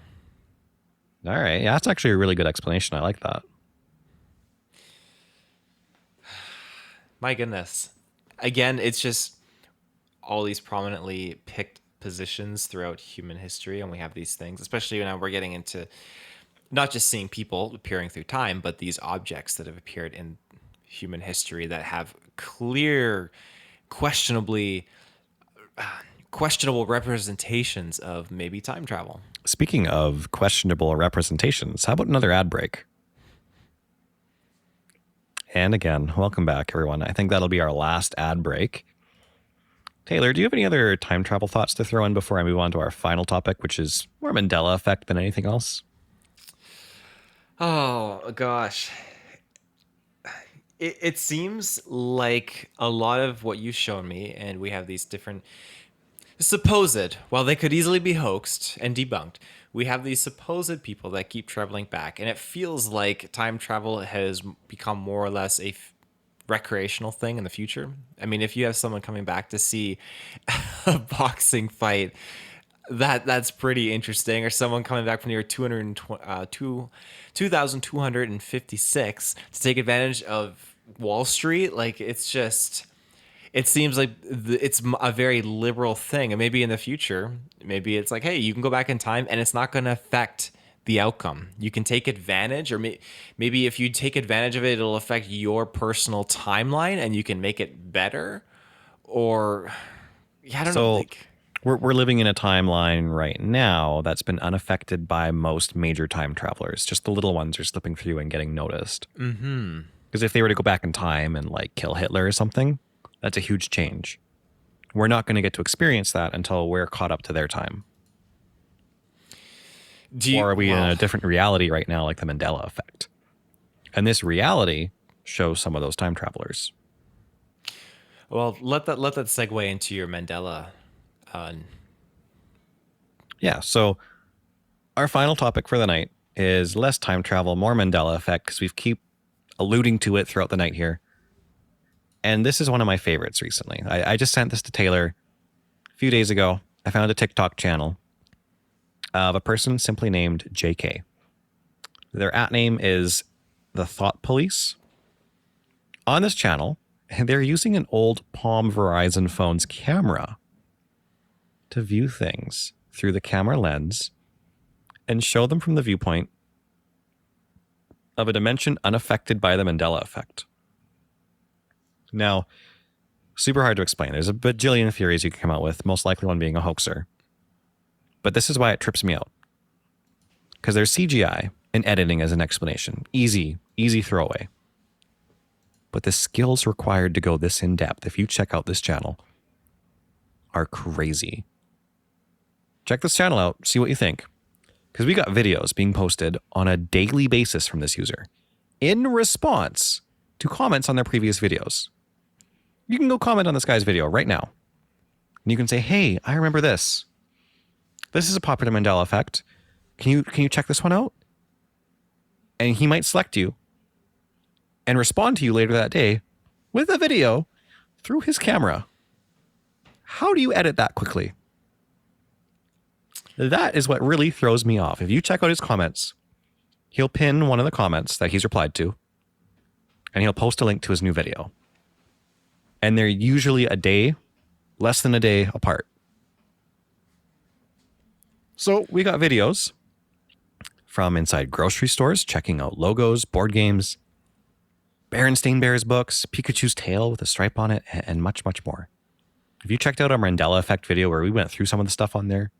[SPEAKER 5] All right. Yeah, that's actually a really good explanation. I like that.
[SPEAKER 6] My goodness. Again, it's just all these prominently picked positions throughout human history, and we have these things, especially now we're getting into not just seeing people appearing through time, but these objects that have appeared in human history that have clear, questionable representations of maybe time travel.
[SPEAKER 5] Speaking of questionable representations, how about another ad break? And again, welcome back, everyone. I think that'll be our last ad break. Taylor, do you have any other time travel thoughts to throw in before I move on to our final topic, which is more Mandela effect than anything else?
[SPEAKER 6] Oh, gosh. It seems like a lot of what you've shown me, and we have these different supposed, while they could easily be hoaxed and debunked, we have these supposed people that keep traveling back. And it feels like time travel has become more or less a recreational thing in the future. I mean, if you have someone coming back to see a boxing fight, that's pretty interesting. Or someone coming back from the year 2256 to take advantage of Wall Street. Like, it's just, it seems like it's a very liberal thing. And maybe in the future, maybe it's like, hey, you can go back in time and it's not going to affect the outcome. You can take advantage, or maybe if you take advantage of it, it'll affect your personal timeline and you can make it better. Or, yeah, I don't know. Like,
[SPEAKER 5] We're living in a timeline right now that's been unaffected by most major time travelers. Just the little ones are slipping through and getting noticed.
[SPEAKER 6] mm-hmm.
[SPEAKER 5] Because if they were to go back in time and like kill Hitler or something, that's a huge change. We're not going to get to experience that until we're caught up to their time. Or are we in a different reality right now, like the Mandela effect? And this reality shows some of those time travelers.
[SPEAKER 6] Well, let that segue into your Mandela.
[SPEAKER 5] Yeah, so our final topic for the night is less time travel, more Mandela effect, because we keep alluding to it throughout the night here. And this is one of my favorites recently. I just sent this to Taylor a few days ago. I found a TikTok channel of a person simply named JK. Their @ name is The Thought Police. On this channel, they're using an old Palm Verizon phone's camera to view things through the camera lens and show them from the viewpoint of a dimension unaffected by the Mandela effect. Now, super hard to explain. There's a bajillion theories you can come out with, most likely one being a hoaxer. But this is why it trips me out. Because there's CGI and editing as an explanation. Easy throwaway. But the skills required to go this in depth, if you check out this channel, are crazy. Check this channel out, see what you think. Because we got videos being posted on a daily basis from this user in response to comments on their previous videos. You can go comment on this guy's video right now. And you can say, hey, I remember this. This is a popular Mandela effect. Can you check this one out? And he might select you and respond to you later that day with a video through his camera. How do you edit that quickly? That is what really throws me off. If you check out his comments, he'll pin one of the comments that he's replied to, and he'll post a link to his new video. And they're usually a day, less than a day apart. So we got videos from inside grocery stores, checking out logos, board games, Berenstain Bears books, Pikachu's tail with a stripe on it, and much, much more. If you checked out our Mandela Effect video where we went through some of the stuff on there,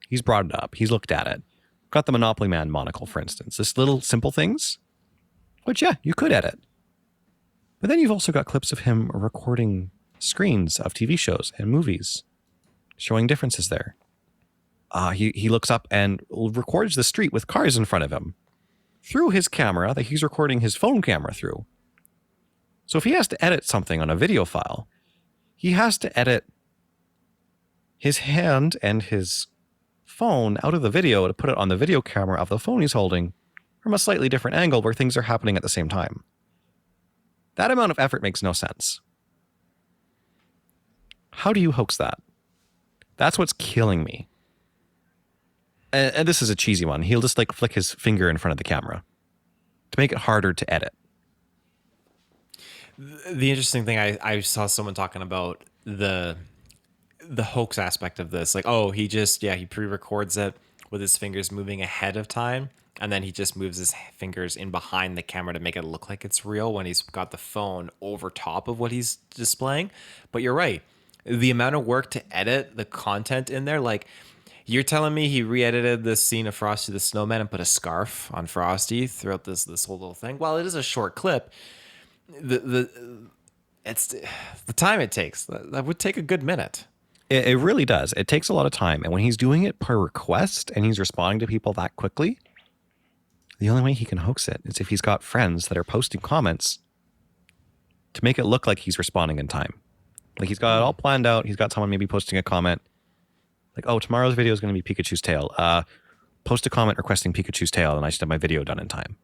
[SPEAKER 5] he's brought it up. He's looked at it. Got the Monopoly Man monocle, for instance. This little simple things, which, yeah, you could edit. But then you've also got clips of him recording screens of TV shows and movies, showing differences there. He looks up and records the street with cars in front of him through his camera that he's recording his phone camera through. So if he has to edit something on a video file, he has to edit his hand and his phone out of the video to put it on the video camera of the phone he's holding from a slightly different angle where things are happening at the same time. That amount of effort makes no sense. How do you hoax that? That's what's killing me. And this is a cheesy one. He'll just like flick his finger in front of the camera to make it harder to edit.
[SPEAKER 6] The interesting thing, I saw someone talking about the hoax aspect of this. Like, oh, he pre-records it with his fingers moving ahead of time. And then he just moves his fingers in behind the camera to make it look like it's real when he's got the phone over top of what he's displaying. But you're right. The amount of work to edit the content in there, like you're telling me he re-edited this scene of Frosty the Snowman and put a scarf on Frosty throughout this whole little thing. While it is a short clip, it's the time it takes. That would take a good minute.
[SPEAKER 5] It really does. It takes a lot of time. And when he's doing it per request and he's responding to people that quickly, the only way he can hoax it is if he's got friends that are posting comments to make it look like he's responding in time. Like he's got it all planned out. He's got someone maybe posting a comment like, oh, tomorrow's video is going to be Pikachu's tail. Post a comment requesting Pikachu's tail and I should have my video done in time.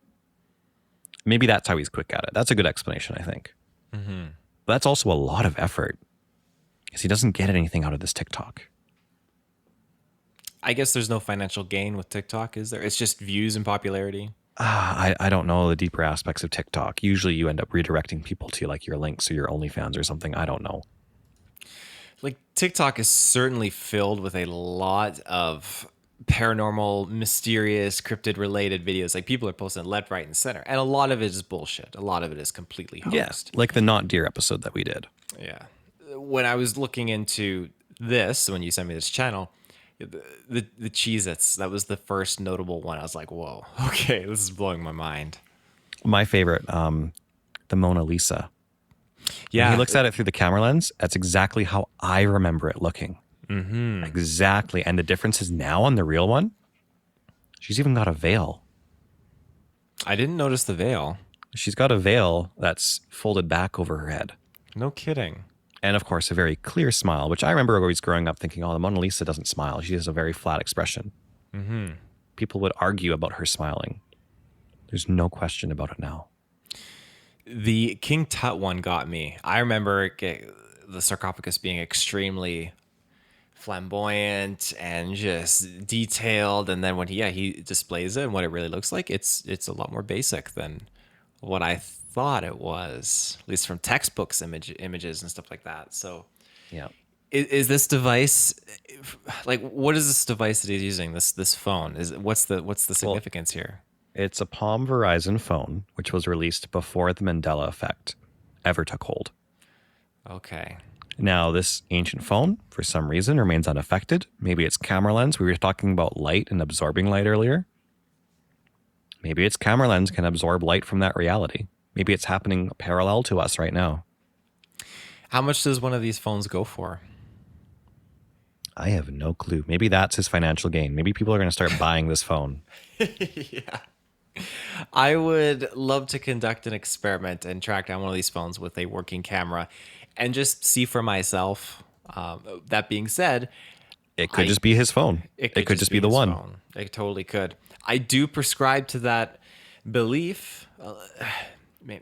[SPEAKER 5] Maybe that's how he's quick at it. That's a good explanation, I think. Mm-hmm. But that's also a lot of effort because he doesn't get anything out of this TikTok.
[SPEAKER 6] I guess there's no financial gain with TikTok, is there? It's just views and popularity.
[SPEAKER 5] I don't know the deeper aspects of TikTok. Usually you end up redirecting people to like your links or your OnlyFans or something. I don't know.
[SPEAKER 6] Like TikTok is certainly filled with a lot of paranormal, mysterious, cryptid related videos. Like people are posting left, right, and center. And a lot of it is bullshit. A lot of it is completely hoaxed.
[SPEAKER 5] Yeah, like the Not Deer episode that we did.
[SPEAKER 6] Yeah. When I was looking into this, when you sent me this channel, the Cheez-Its, that was the first notable one. I was like, whoa, okay, this is blowing my mind.
[SPEAKER 5] My favorite, the Mona Lisa.
[SPEAKER 6] Yeah.
[SPEAKER 5] When he looks at it through the camera lens, that's exactly how I remember it looking. Mm-hmm. Exactly. And the difference is now on the real one, she's even got a veil.
[SPEAKER 6] I didn't notice the veil.
[SPEAKER 5] She's got a veil that's folded back over her head.
[SPEAKER 6] No kidding.
[SPEAKER 5] And of course, a very clear smile, which I remember always growing up thinking, oh, the Mona Lisa doesn't smile. She has a very flat expression. Mm-hmm. People would argue about her smiling. There's no question about it now.
[SPEAKER 6] The King Tut one got me. I remember the sarcophagus being extremely flamboyant and just detailed. And then when he displays it and what it really looks like, it's a lot more basic than what I thought it was, at least from textbooks, images and stuff like that. So
[SPEAKER 5] yeah,
[SPEAKER 6] Is this device like, what is this device that he's using? This phone what's the significance here?
[SPEAKER 5] It's a Palm Verizon phone, which was released before the Mandela effect ever took hold.
[SPEAKER 6] Okay.
[SPEAKER 5] Now, this ancient phone, for some reason, remains unaffected. Maybe it's camera lens. We were talking about light and absorbing light earlier. Maybe its camera lens can absorb light from that reality. Maybe it's happening parallel to us right now.
[SPEAKER 6] How much does one of these phones go for?
[SPEAKER 5] I have no clue. Maybe that's his financial gain. Maybe people are going to start buying this phone.
[SPEAKER 6] Yeah. I would love to conduct an experiment and track down one of these phones with a working camera and just see for myself. That being said,
[SPEAKER 5] it could just be his phone. It could just be the one.
[SPEAKER 6] Phone. It totally could. I do prescribe to that belief,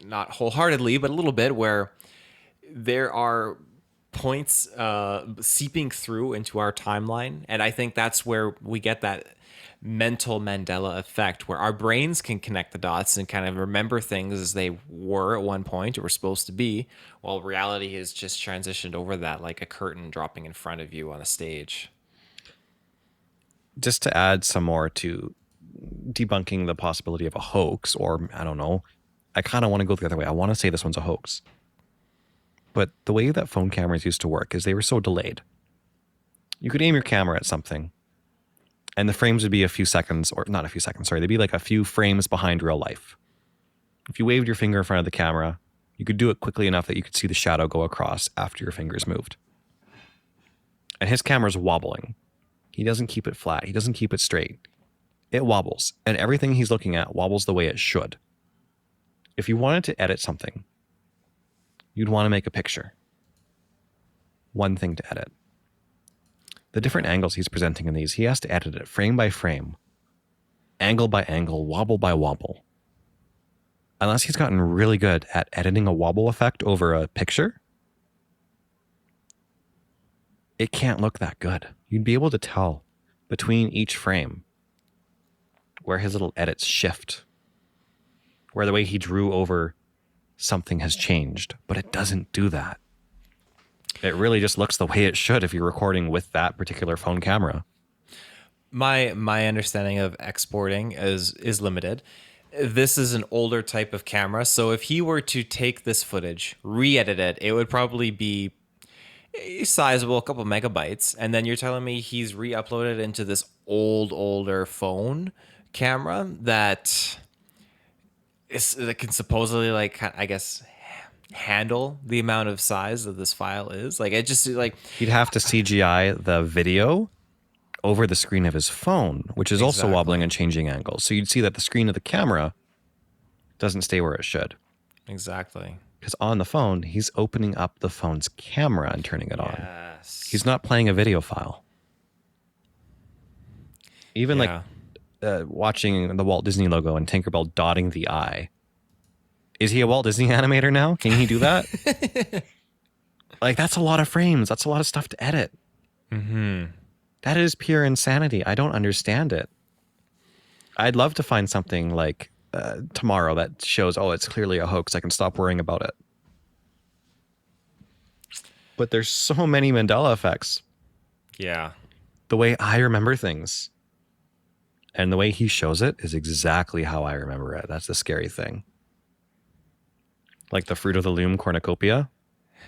[SPEAKER 6] not wholeheartedly, but a little bit, where there are points seeping through into our timeline. And I think that's where we get that mental Mandela effect, where our brains can connect the dots and kind of remember things as they were at one point or were supposed to be, while reality has just transitioned over that, like a curtain dropping in front of you on a stage.
[SPEAKER 5] Just to add some more to debunking the possibility of a hoax, or I don't know, I kind of want to go the other way. I want to say this one's a hoax. But the way that phone cameras used to work is they were so delayed. You could aim your camera at something, and the frames would be a few seconds, or not a few seconds, sorry, they'd be like a few frames behind real life. If you waved your finger in front of the camera, you could do it quickly enough that you could see the shadow go across after your fingers moved. And his camera's wobbling. He doesn't keep it flat. He doesn't keep it straight. It wobbles, and everything he's looking at wobbles the way it should. If you wanted to edit something, you'd want to make a picture. One thing to edit. The different angles he's presenting in these, he has to edit it frame by frame, angle by angle, wobble by wobble. Unless he's gotten really good at editing a wobble effect over a picture, it can't look that good. You'd be able to tell between each frame where his little edits shift, where the way he drew over something has changed, but it doesn't do that. It really just looks the way it should if you're recording with that particular phone camera.
[SPEAKER 6] My understanding of exporting is limited. This is an older type of camera, so if he were to take this footage, re-edit it, it would probably be sizable, a couple megabytes, and then you're telling me he's re-uploaded into this older phone camera that can supposedly, like, I guess, handle the amount of size that this file is. Like, it just, like,
[SPEAKER 5] he'd have to CGI the video over the screen of his phone, which is also wobbling and changing angles. So you'd see that the screen of the camera doesn't stay where it should.
[SPEAKER 6] Exactly.
[SPEAKER 5] Because on the phone, he's opening up the phone's camera and turning it on.
[SPEAKER 6] Yes.
[SPEAKER 5] He's not playing a video file. Even like watching the Walt Disney logo and Tinkerbell dotting the I. Is he a Walt Disney animator now? Can he do that? Like, that's a lot of frames. That's a lot of stuff to edit.
[SPEAKER 6] Mm-hmm.
[SPEAKER 5] That is pure insanity. I don't understand it. I'd love to find something like tomorrow that shows, oh, it's clearly a hoax. I can stop worrying about it. But there's so many Mandela effects.
[SPEAKER 6] Yeah.
[SPEAKER 5] The way I remember things and the way he shows it is exactly how I remember it. That's the scary thing. Like the Fruit of the Loom cornucopia.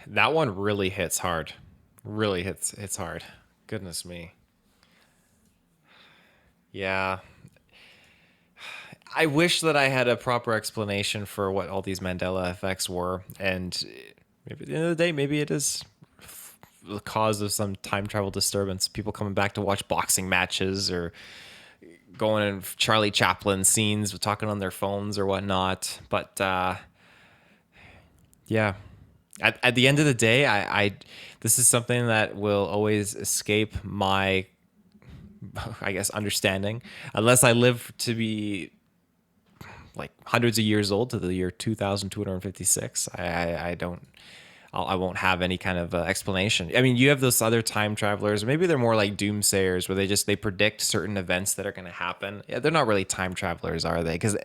[SPEAKER 6] That one really hits hard. Really hits hard. Goodness me. Yeah. I wish that I had a proper explanation for what all these Mandela effects were. And maybe at the end of the day, maybe it is the cause of some time travel disturbance. People coming back to watch boxing matches or going in Charlie Chaplin scenes, talking on their phones or whatnot. But yeah, at the end of the day, I this is something that will always escape my, I guess, understanding, unless I live to be like hundreds of years old, to the year 2256. I won't have any kind of explanation. I mean, you have those other time travelers, maybe they're more like doomsayers, where they predict certain events that are going to happen. Yeah, they're not really time travelers, are they? Because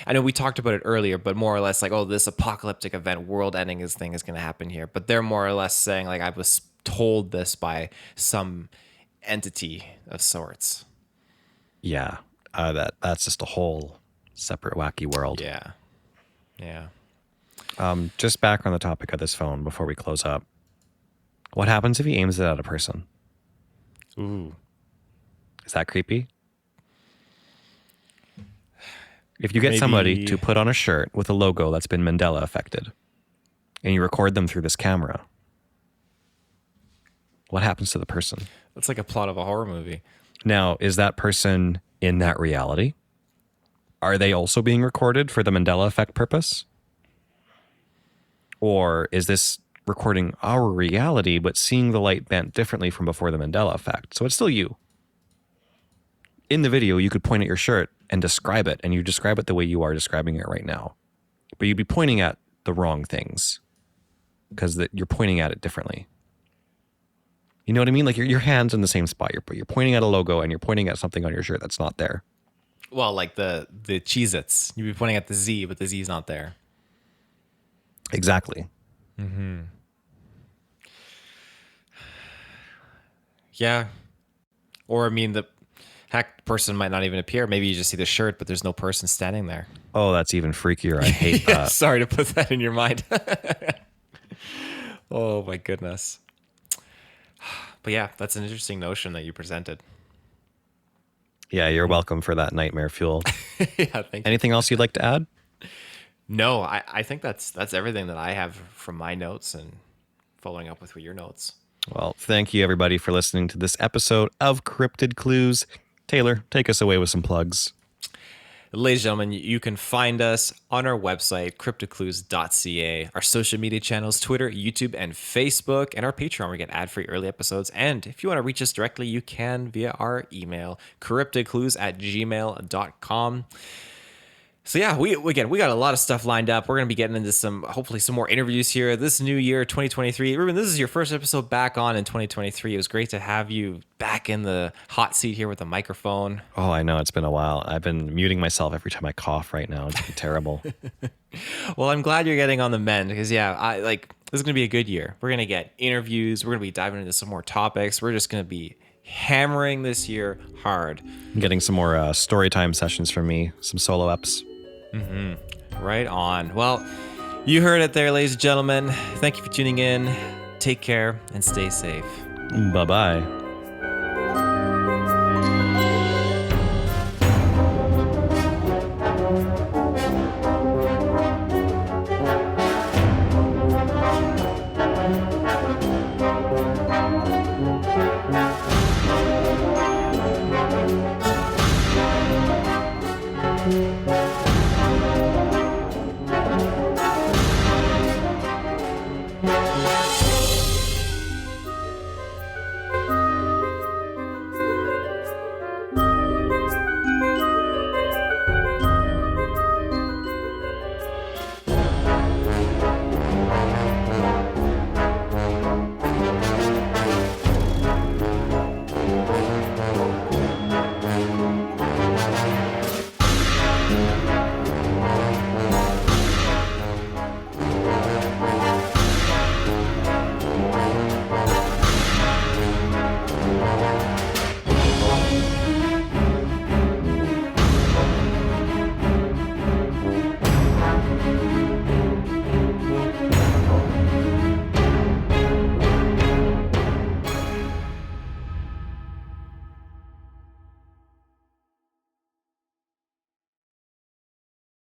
[SPEAKER 6] I know we talked about it earlier, but more or less like, oh, this apocalyptic event, world-ending thing is going to happen here. But they're more or less saying, like, I was told this by some entity of sorts.
[SPEAKER 5] Yeah, that's just a whole separate wacky world.
[SPEAKER 6] Yeah.
[SPEAKER 5] Just back on the topic of this phone before we close up. What happens if he aims it at a person?
[SPEAKER 6] Ooh.
[SPEAKER 5] Is that creepy? If you get somebody to put on a shirt with a logo that's been Mandela affected and you record them through this camera, what happens to the person?
[SPEAKER 6] That's like a plot of a horror movie.
[SPEAKER 5] Now, is that person in that reality? Are they also being recorded for the Mandela effect purpose? Or is this recording our reality, but seeing the light bent differently from before the Mandela effect? So it's still you. In the video, you could point at your shirt and describe it, and you describe it the way you are describing it right now. But you'd be pointing at the wrong things because you're pointing at it differently. You know what I mean? Like your hand's in the same spot. You're pointing at a logo and you're pointing at something on your shirt that's not there.
[SPEAKER 6] Well, like the Cheez-Its. You'd be pointing at the Z, but the Z's not there.
[SPEAKER 5] Exactly.
[SPEAKER 6] Mm-hmm. Yeah. Or, I mean, the hacked person might not even appear. Maybe you just see the shirt, but there's no person standing there.
[SPEAKER 5] Oh, that's even freakier. I hate that.
[SPEAKER 6] Sorry to put that in your mind. Oh, my goodness. But yeah, that's an interesting notion that you presented.
[SPEAKER 5] Yeah, you're welcome for that nightmare fuel.
[SPEAKER 6] Yeah, thank you.
[SPEAKER 5] Anything else you'd like to add?
[SPEAKER 6] No, I think that's everything that I have from my notes and following up with your notes.
[SPEAKER 5] Well, thank you everybody for listening to this episode of Cryptid Clues. Taylor, take us away with some plugs.
[SPEAKER 6] Ladies and gentlemen, you can find us on our website, CryptidClues.ca, our social media channels, Twitter, YouTube, and Facebook, and our Patreon, where we get ad-free early episodes. And if you want to reach us directly, you can via our email, cryptidclues@gmail.com. So yeah, we got a lot of stuff lined up. We're going to be getting into hopefully some more interviews here this new year, 2023. Reuben, this is your first episode back on in 2023. It was great to have you back in the hot seat here with the microphone.
[SPEAKER 5] Oh, I know. It's been a while. I've been muting myself every time I cough right now. It's terrible.
[SPEAKER 6] Well, I'm glad you're getting on the mend because, yeah, this is going to be a good year. We're going to get interviews. We're going to be diving into some more topics. We're just going to be hammering this year hard.
[SPEAKER 5] I'm getting some more story time sessions from me, some solo eps.
[SPEAKER 6] Mm-hmm. Right on. Well, you heard it there, ladies and gentlemen. Thank you for tuning in. Take care and stay safe.
[SPEAKER 5] Bye-bye.
[SPEAKER 7] Thank you.